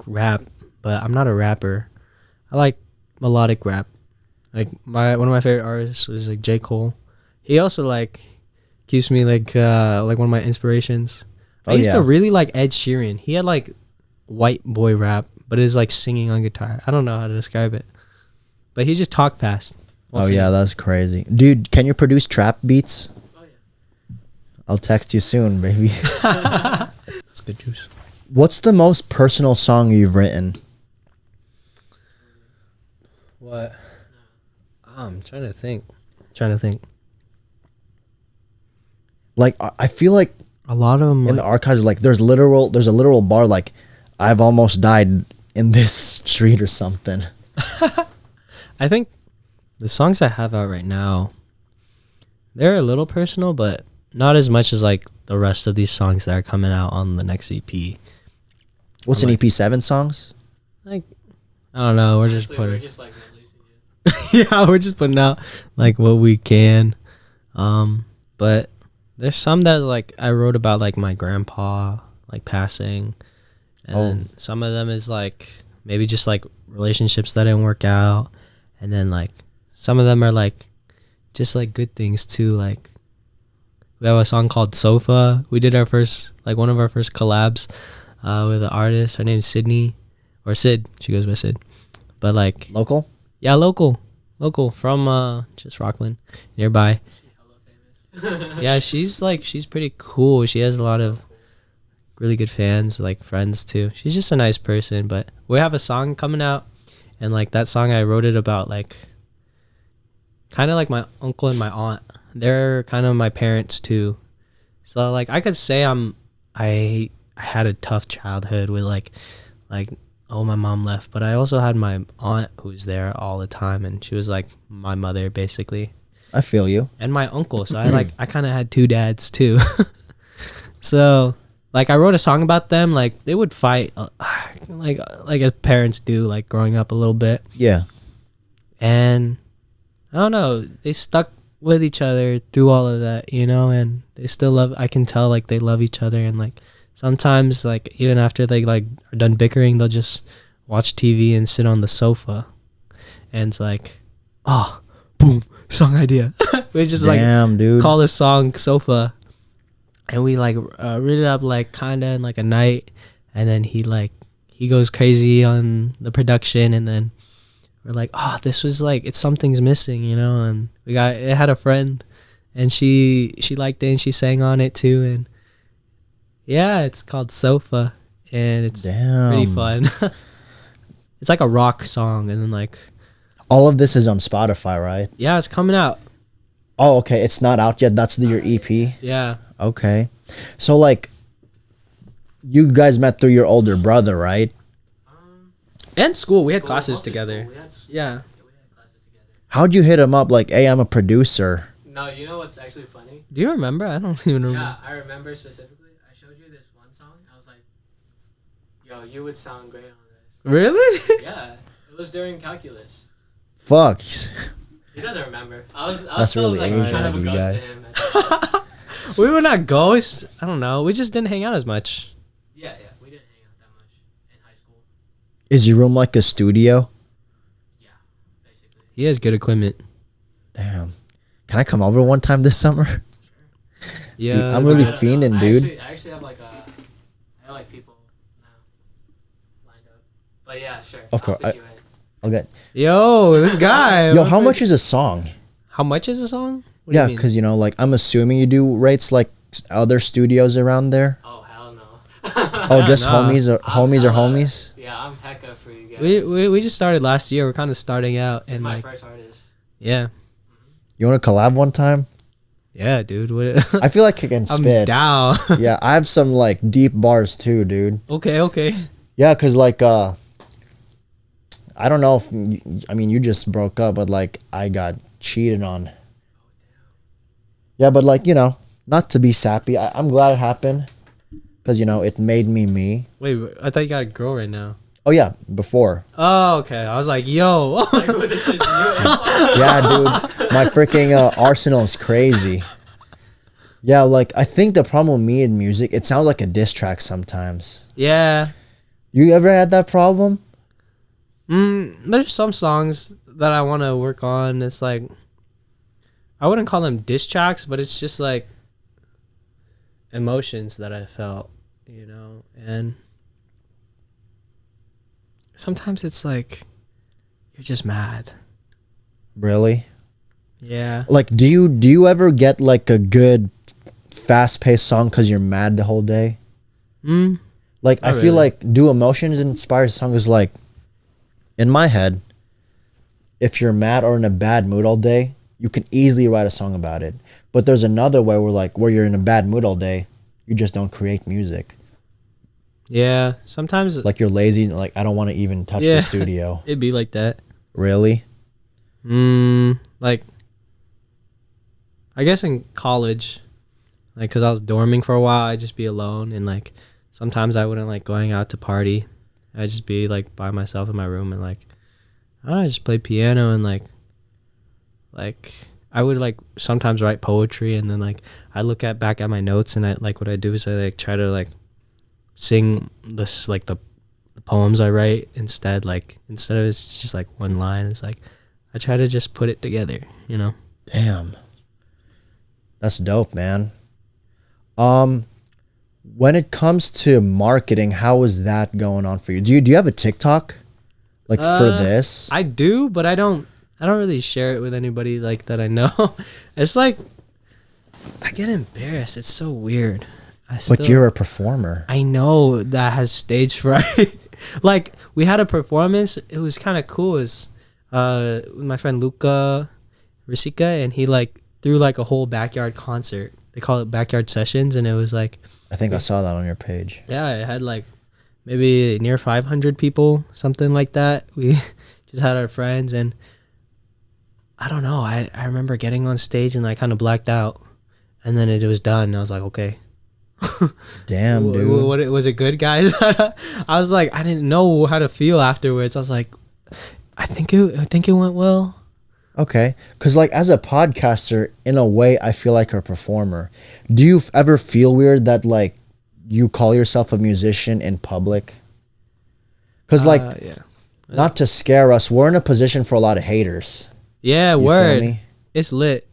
rap, but I'm not a rapper. I like melodic rap. Like one of my favorite artists was like J. Cole. He also like keeps me like one of my inspirations. I used to really like Ed Sheeran. He had like white boy rap, but it's like singing on guitar. I don't know how to describe it, but he just talked fast. We'll Oh see. yeah, that's crazy, dude. Can you produce trap beats? Oh yeah. I'll text you soon, baby. That's good juice. What's the most personal song you've written? What? I'm trying to think. Trying to think. Like I feel like A lot of them. in the archives, like there's a literal bar like I've almost died in this street or something. I think the songs I have out right now, they're a little personal, but not as much as like the rest of these songs that are coming out on the next EP. What's an EP7 songs? Like, I don't know. We're just Honestly, putting. we're just like releasing it. Yeah, we're just putting out like what we can. But there's some that like I wrote about like my grandpa like passing, and then some of them is like maybe just like relationships that didn't work out, and then like some of them are like just like good things too. Like we have a song called Sofa. We did our first like one of our first collabs with an artist. Her name's Sydney or Sid. She goes by Sid. But like Local? yeah, local from just Rockland nearby. Hella famous. Yeah, she's pretty cool. She has a lot of really good fans, like friends too. She's just a nice person. But we have a song coming out, and like that song I wrote it about like kind of like my uncle and my aunt. They're kind of my parents too. So like I could say I had a tough childhood with like oh, my mom left, but I also had my aunt who was there all the time, and she was like my mother basically, I feel you. and my uncle. So I kind of had two dads too. So like I wrote a song about them. Like they would fight, like as parents do, like growing up a little bit. Yeah. And I don't know, they stuck with each other through all of that, you know, and they still love. I can tell like they love each other, and like sometimes like even after they like are done bickering, they'll just watch TV and sit on the sofa, and it's like, oh, boom, song idea. We just Damn, dude. call this song Sofa, and we like read it up like kinda in like a night, and then he goes crazy on the production, and then we're like, oh, this was like, it's something's missing, you know. And it had a friend, and she liked it, and she sang on it too, and yeah, it's called Sofa, and it's pretty fun. It's like a rock song, and then like All of this is on Spotify, right? yeah, it's coming out. Oh, okay. It's not out yet. That's your EP. Yeah. Okay. So like you guys met through your older brother, right? And school, we had School, classes mostly together. school. Yeah. We had classes together. How'd you hit him up like, hey, I'm a producer? No, you know what's actually funny? Do you remember? I don't even remember. Yeah, I remember specifically. I showed you this one song. I was like, yo, you would sound great on this. Really? Yeah, it was during calculus. Fuck. He doesn't remember. I was That's still really like Asian kind of of a you ghost guys. to him. At that time. We were not ghosts. I don't know. We just didn't hang out as much. Yeah, we didn't hang out that much in high school. Is your room like a studio? Yeah, basically. He has good equipment. Damn. Can I come over one time this summer? Yeah. I'm really I don't know. fiending, dude. I actually have like I have like people now lined up. But yeah, sure. Of course, I'll put you in. Okay. Yo, this guy. Yo, how much is a song? How much is a song? What do Yeah, you mean? because, you know, like, I'm assuming you do rates like other studios around there. Oh hell no. Oh, just Nah. homies or I'm homies or hella- homies? Yeah, I'm hecka for you guys. we just started last year. We're kind of starting out, He's and my like, first artist. yeah, You want to collab one time? yeah, dude. What? I feel like I can I'm spit. down. Yeah, I have some, like, deep bars too, dude. Okay. Yeah, because, like, I don't know if, I mean, you just broke up, but, like, I got cheated on. Yeah, but, like, you know, not to be sappy. I'm glad it happened because, you know, it made me me. Wait, I thought you got a girl right now. Oh, yeah, before. Oh, okay. I was like, yo. Like, who this is you? Yeah, dude, my freaking arsenal is crazy. Yeah, like, I think the problem with me in music, it sounds like a diss track sometimes. Yeah. You ever had that problem? There's some songs that I want to work on. It's like, I wouldn't call them diss tracks, but it's just like emotions that I felt, you know, and sometimes it's like you're just mad. Really? Yeah. Like, do you ever get like a good fast-paced song because you're mad the whole day? Like, I feel like do emotions inspire songs? Like, in my head, if you're mad or in a bad mood all day, you can easily write a song about it. But there's another way where you're in a bad mood all day, you just don't create music. Yeah, sometimes Like, you're lazy, like, I don't want to even touch the studio. It'd be like that. Really? Like, I guess in college, like, because I was dorming for a while, I'd just be alone, and like sometimes I wouldn't like going out to party. I'd just be like by myself in my room, and like I don't know, just play piano, and like I would like sometimes write poetry, and then like I look back at my notes, and I like what I do is I like try to like sing this like the poems I write instead of it's just like one line, it's like I try to just put it together, you know. Damn. That's dope, man. When it comes to marketing, how is that going on for you? Do you have a TikTok like for this? I do, but I don't really share it with anybody like that I know. It's like I get embarrassed. It's so weird. But you're a performer. I know that has stage fright. Like we had a performance. It was kind of cool. It was with my friend Luca Risica, and he like threw like a whole backyard concert. They call it backyard sessions, and it was like I think I saw that on your page. Yeah, it had like maybe near 500 people, something like that. We just had our friends, and I don't know. I remember getting on stage and I kind of blacked out, and then it was done. And I was like, okay. Damn, dude. What was it good, guys? I was like, I didn't know how to feel afterwards. I was like, I think it went well. Okay, because like as a podcaster, in a way, I feel like a performer. Do you ever feel weird that like you call yourself a musician in public? Because like, not to scare us, we're in a position for a lot of haters. Yeah, You word. feel me? It's lit.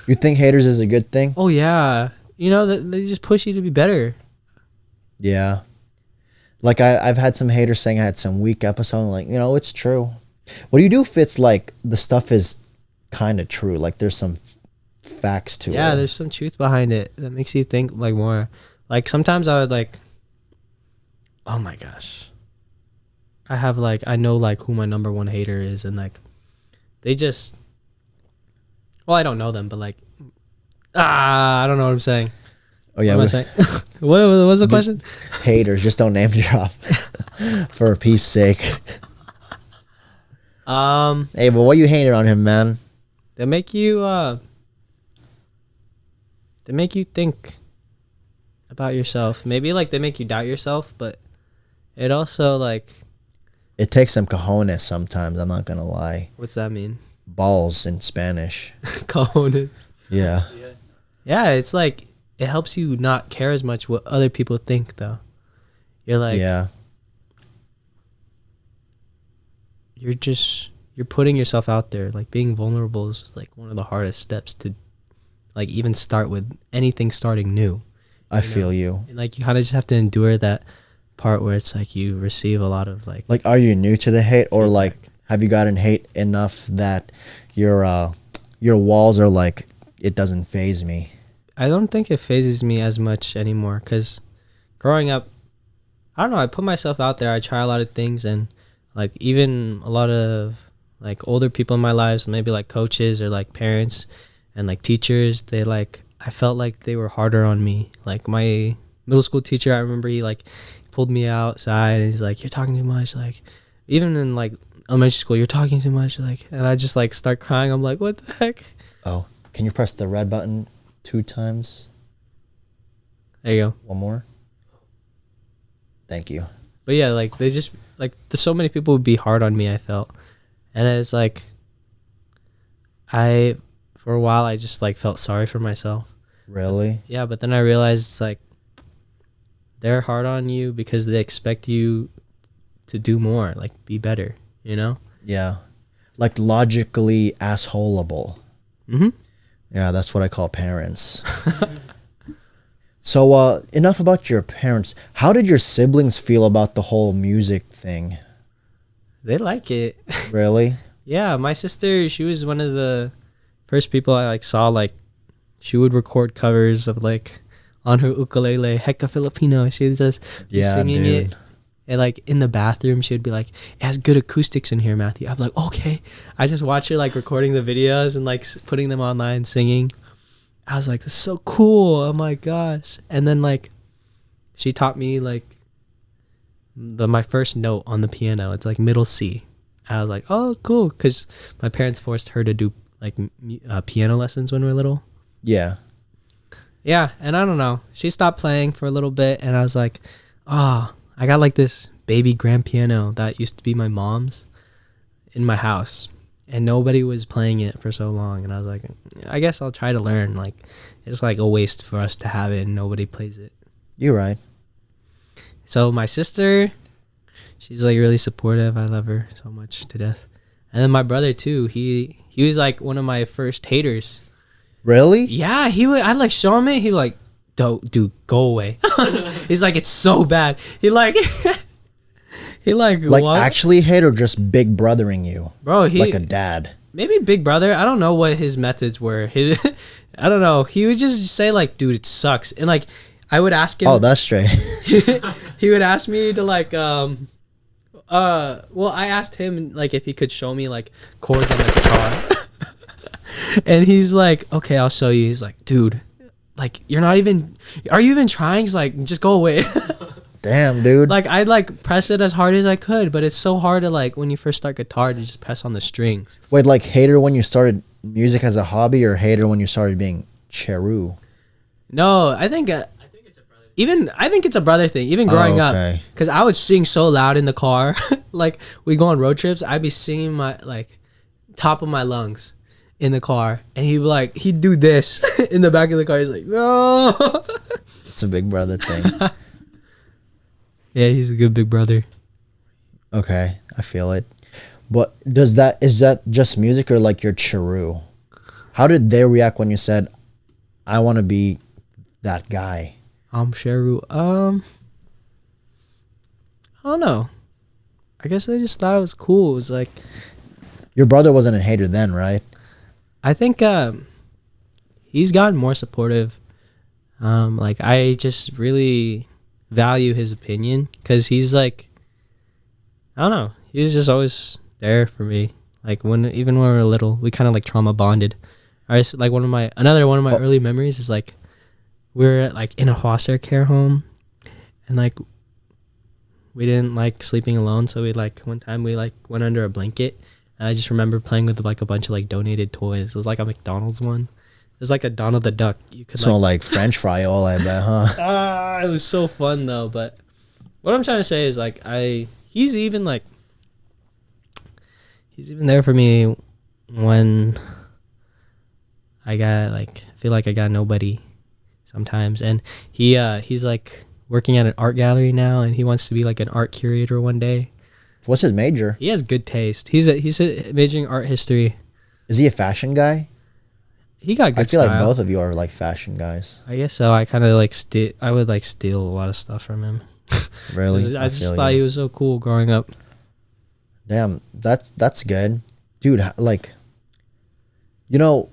You think haters is a good thing? Oh yeah, you know they just push you to be better. Yeah. Like I've had some haters saying I had some weak episode. Like, it's true. What do you do if it's like the stuff is kind of true? Like there's some facts to it. Yeah, there's some truth behind it that makes you think like more. Like sometimes I would like, oh my gosh, I know like who my number one hater is, and like they just, well, I don't know them, but like, I don't know what I'm saying. Oh yeah. What am I saying? What was the question? Haters, just don't name drop for peace sake. Hey, but what you hating on him, man? They make you think about yourself. Maybe like they make you doubt yourself, but it also like it takes some cojones sometimes. I'm not gonna lie. What's that mean? Balls in Spanish. Cojones. Yeah. Yeah, it's like it helps you not care as much what other people think, though. You're like, yeah. You're putting yourself out there. Like being vulnerable is like one of the hardest steps to like even start with anything starting new. I feel you. And like you kind of just have to endure that part where it's like you receive a lot of like are you new to the hate, or like have you gotten hate enough that your walls are like it doesn't faze me? I don't think it phases me as much anymore, because growing up, I don't know, I put myself out there. I try a lot of things, and like even a lot of like older people in my lives, maybe like coaches or like parents and like teachers, they like, I felt like they were harder on me. Like my middle school teacher, I remember he like pulled me outside and he's like, you're talking too much. Like even in like elementary school, you're talking too much. Like, and I just like start crying. I'm like, what the heck? Oh, can you press the red button 2 times? There you go. One more. Thank you. But yeah, like they just like there's so many people would be hard on me, I felt. And it's like for a while I just like felt sorry for myself. Really? Yeah, but then I realized it's like they're hard on you because they expect you to do more, like be better, you know? Yeah. Like logically assholeable. Mm-hmm. Yeah, that's what I call parents. So enough about your parents. How did your siblings feel about the whole music thing? They like it. Really? Yeah, my sister, she was one of the first people I like saw, like, she would record covers of like on her ukulele, Hecka Filipino. She was just singing it. And like in the bathroom, she would be like, "It has good acoustics in here, Matthew." I'm like, "Okay." I just watch her like recording the videos and like putting them online, singing. I was like, "That's so cool." Oh my gosh. And then like she taught me like my first note on the piano. It's like middle C. I was like, "Oh, cool," because my parents forced her to do like piano lessons when we were little. Yeah. Yeah, and I don't know. She stopped playing for a little bit, and I was like, "Oh, I got like this baby grand piano that used to be my mom's in my house, and nobody was playing it for so long." And I was like, "I guess I'll try to learn." Like, it's like a waste for us to have it and nobody plays it. You're right. So my sister, she's like really supportive. I love her so much to death. And then my brother too. He was like one of my first haters. Really? Yeah, I'd like show him it. He like, dude, go away. He's like, it's so bad. He like, like what? Actually hate or just big brothering you, bro. Like a dad. Maybe big brother. I don't know what his methods were. I don't know. He would just say like, dude, it sucks. And like, I would ask him. Oh, that's straight. He would ask me to like, well, I asked him like if he could show me like chords on the guitar. And he's like, "Okay, I'll show you." He's like, "Dude, like are you even trying?" He's like, "Just go away." Damn, dude. Like I'd like press it as hard as I could, but it's so hard to like when you first start guitar to just press on the strings. Wait, like hater when you started music as a hobby, or hater when you started being Cherue? No, I think it's a brother thing. I think it's a brother thing. Even growing up, because I would sing so loud in the car. Like we go on road trips, I'd be singing my like top of my lungs in the car, and he'd do this in the back of the car. He's like, "No." It's a big brother thing. Yeah, he's a good big brother. Okay, I feel it. But is that just music or like your Cherue? How did they react when you said, "I want to be that guy"? Cherue. I don't know. I guess they just thought it was cool. It was like, your brother wasn't a hater then, right? I think he's gotten more supportive. Like I just really value his opinion because he's like, I don't know, he's just always there for me. Like even when we were little, we kind of like trauma bonded. Like one of my early memories is like we were like in a foster care home, and like we didn't like sleeping alone, so we like one time we like went under a blanket. I just remember playing with like a bunch of like donated toys. It was like a McDonald's one. It was like a Donald the Duck. You could smell like French fry all I bet, huh? It was so fun though. But what I'm trying to say is like he's even there for me when I feel like I got nobody sometimes. And he's like working at an art gallery now, and he wants to be like an art curator one day. What's his major? He has good taste. He's majoring art history. Is he a fashion guy? He got good I feel style. like both of you are like fashion guys. I guess so. I kind of like I would like steal a lot of stuff from him. Really? I just thought he was so cool growing up. Damn, that's good. Dude, like, you know,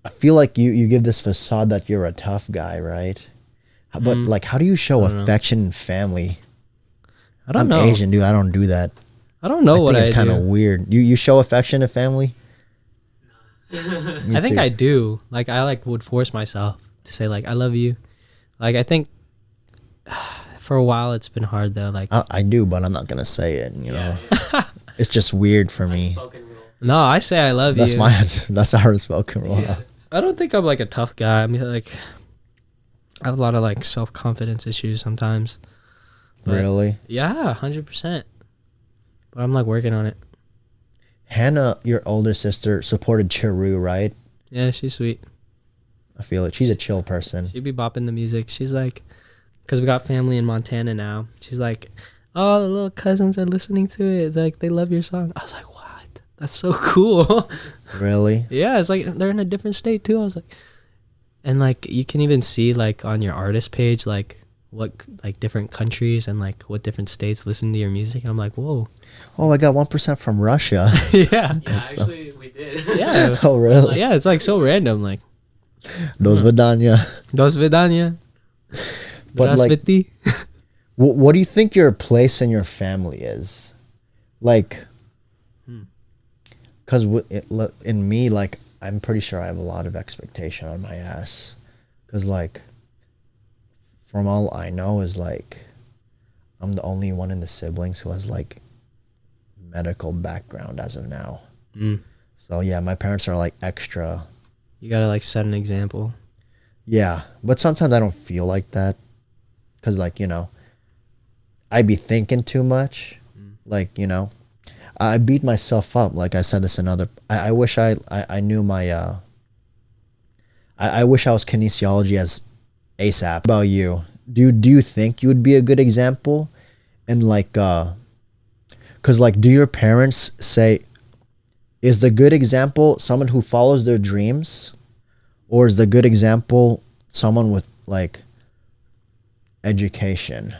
I feel like you give this facade that you're a tough guy, right? But like, how do you show affection and family? I don't know. I'm Asian, dude. I don't do that. I don't know what I do. I think it's kind of weird. You show affection to family? I think I do. Like I like would force myself to say like I love you. Like I think for a while it's been hard though. Like I do, but I'm not gonna say it. You know, it's just weird for me. No, I say I love you. That's our spoken rule. Yeah. I don't think I'm like a tough guy. I mean, like I have a lot of like self-confidence issues sometimes. But really? Yeah, 100%. But I'm like working on it. Hannah, your older sister, supported Cherue, right? Yeah, she's sweet. I feel it. She's a chill person. She'd be bopping the music. She's like, because we got family in Montana now. She's like, "Oh, the little cousins are listening to it. Like, they love your song." I was like, "What? That's so cool." Really? Yeah, it's like they're in a different state too. I was like, and like you can even see like on your artist page like what like different countries and like what different states listen to your music. And I'm like, whoa. Oh, I got 1% from Russia. Yeah. Yeah, actually, we did did. Yeah. Oh, really? Yeah, it's like so random. Like, Dos vidania. dos vidania. But like, Здравствуйте. what do you think your place in your family is? Like, because in me, like, I'm pretty sure I have a lot of expectation on my ass. Because, like, from all I know is, like, I'm the only one in the siblings who has, like, medical background as of now. So, yeah, my parents are, like, extra. You gotta like set an example. Yeah, but sometimes I don't feel like that. Because, like, you know, I be thinking too much. Like, you know, I beat myself up. Like I said this another. I wish I knew my. I wish I was kinesiology as ASAP. How about you? Do you think you would be a good example? And like, cause like, do your parents say, is the good example someone who follows their dreams, or is the good example someone with like education?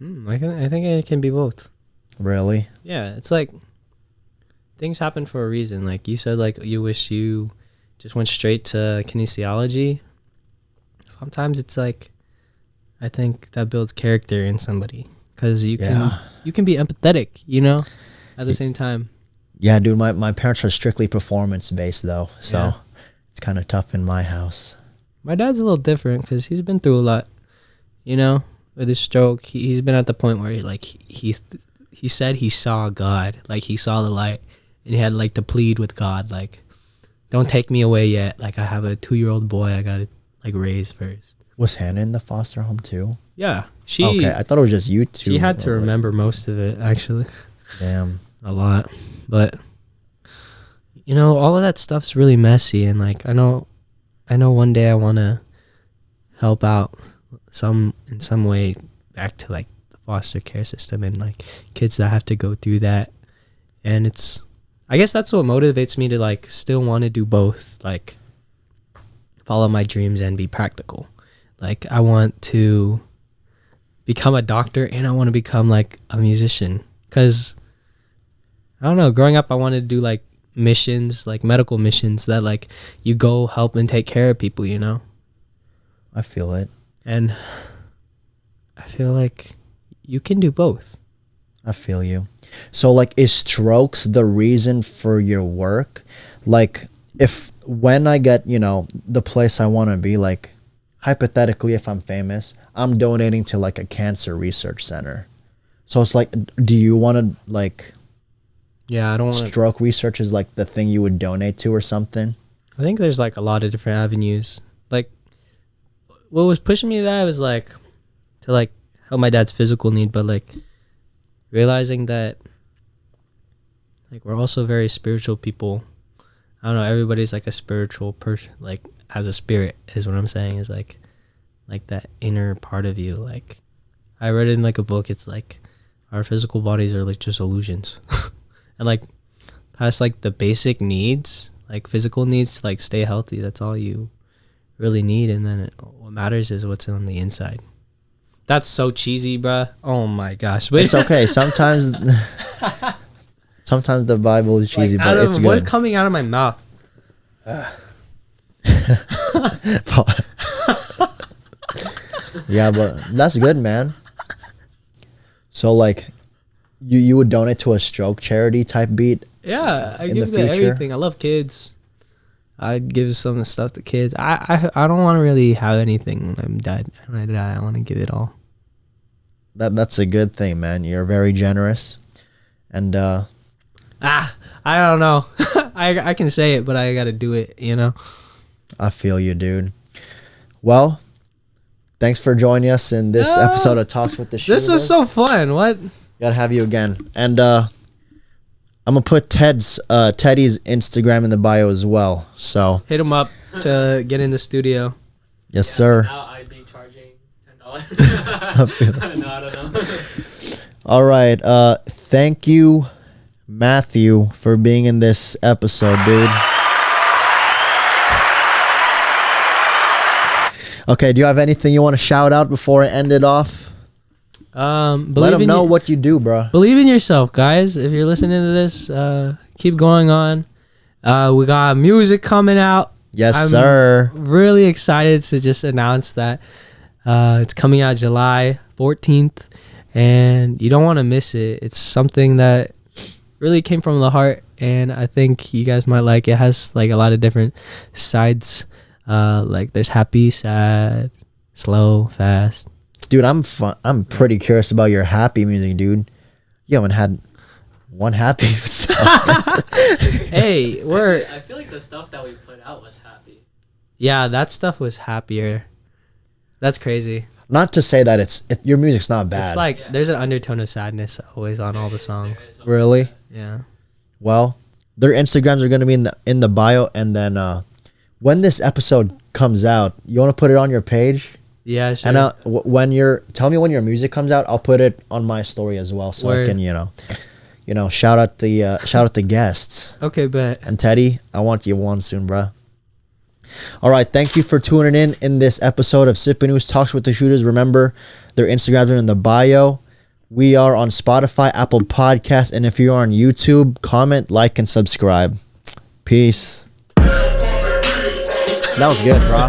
I think it can be both. Really? Yeah, it's like things happen for a reason. Like you said, like you wish you just went straight to kinesiology. Sometimes it's like, I think that builds character in somebody because you can be empathetic, you know, at the same time. Yeah, dude, my parents are strictly performance based though, so it's kind of tough in my house. My dad's a little different because he's been through a lot, you know, with his stroke. He's been at the point where he said he saw God, like he saw the light, and he had like to plead with God, like, don't take me away yet. Like I have a 2-year-old boy I gotta like raise first. Was Hannah in the foster home too? Yeah, Okay, I thought it was just you two. She had to remember most of it actually. Damn. A lot, but you know, all of that stuff's really messy, and like I know one day I want to help out in some way back to like the foster care system and like kids that have to go through that. And I guess that's what motivates me to like still want to do both, like follow my dreams and be practical. Like I want to become a doctor and I want to become like a musician, because I don't know, growing up I wanted to do like missions, like medical missions that like you go help and take care of people, you know. I feel it. And I feel like you can do both. I feel you. So like, is strokes the reason for your work? Like when I get, you know, the place I want to be, like hypothetically, if I'm famous, I'm donating to like a cancer research center. So it's like, do you want to like, yeah, I don't want stroke research is like the thing you would donate to or something? I think there's like a lot of different avenues. Like what was pushing me to that was like to like help my dad's physical need, but like realizing that like we're also very spiritual people. I don't know, everybody's like a spiritual person, like has a spirit is what I'm saying, is like that inner part of you. Like I read it in like a book, it's like our physical bodies are like just illusions. And like past like the basic needs, like physical needs to like stay healthy, that's all you really need. And then what matters is what's on the inside. That's so cheesy, bruh. Oh my gosh. But it's okay. Sometimes the Bible is cheesy, like, but it's good. What's coming out of my mouth? Yeah, but that's good, man. So like, you would donate to a stroke charity type beat? Yeah, I in give the them future? everything. I love kids. I'd give some of the stuff to kids. I don't want to really have anything when I'm dead. When I die, I want to give it all. That's a good thing, man. You're very generous. And I don't know. I can say it, but I got to do it, you know? I feel you, dude. Well, thanks for joining us in this episode of Talks with the Shootas. This was so fun. What? Gotta have you again. And I'm gonna put Teddy's Instagram in the bio as well. So Hit him up to get in the studio. yes, sir. Now I'd be charging $10. No, I don't know. All right. Thank you, Matthew, for being in this episode, dude. Okay, do you have anything you want to shout out before I end it off? Let them know what you do, bro. Believe in yourself, guys. If you're listening to this, keep going on. We got music coming out. Yes, I'm sir. really excited to just announce that it's coming out July 14th, and you don't want to miss it. It's something that really came from the heart, and I think you guys might like it. It has like a lot of different sides. Like there's happy, sad, slow, fast. Dude, I'm pretty curious about your happy music, dude. You haven't had one happy song. Hey, I feel like the stuff that we put out was happy. Yeah, that stuff was happier. That's crazy. Not to say that your music's not bad. It's like there's an undertone of sadness always on all the songs. Really? Yeah. Well, their Instagrams are going to be in the bio, and then when this episode comes out, you want to put it on your page? Yeah, sure. And tell me when your music comes out, I'll put it on my story as well, so I can shout out the guests. Okay, bet. And Teddy, I want you one soon, bruh. All right, thank you for tuning in this episode of Sippin News Talks with the Shooters. Remember, their Instagrams are in the bio. We are on Spotify, Apple Podcasts, and if you're on YouTube, comment, like, and subscribe. Peace. That was good, bro.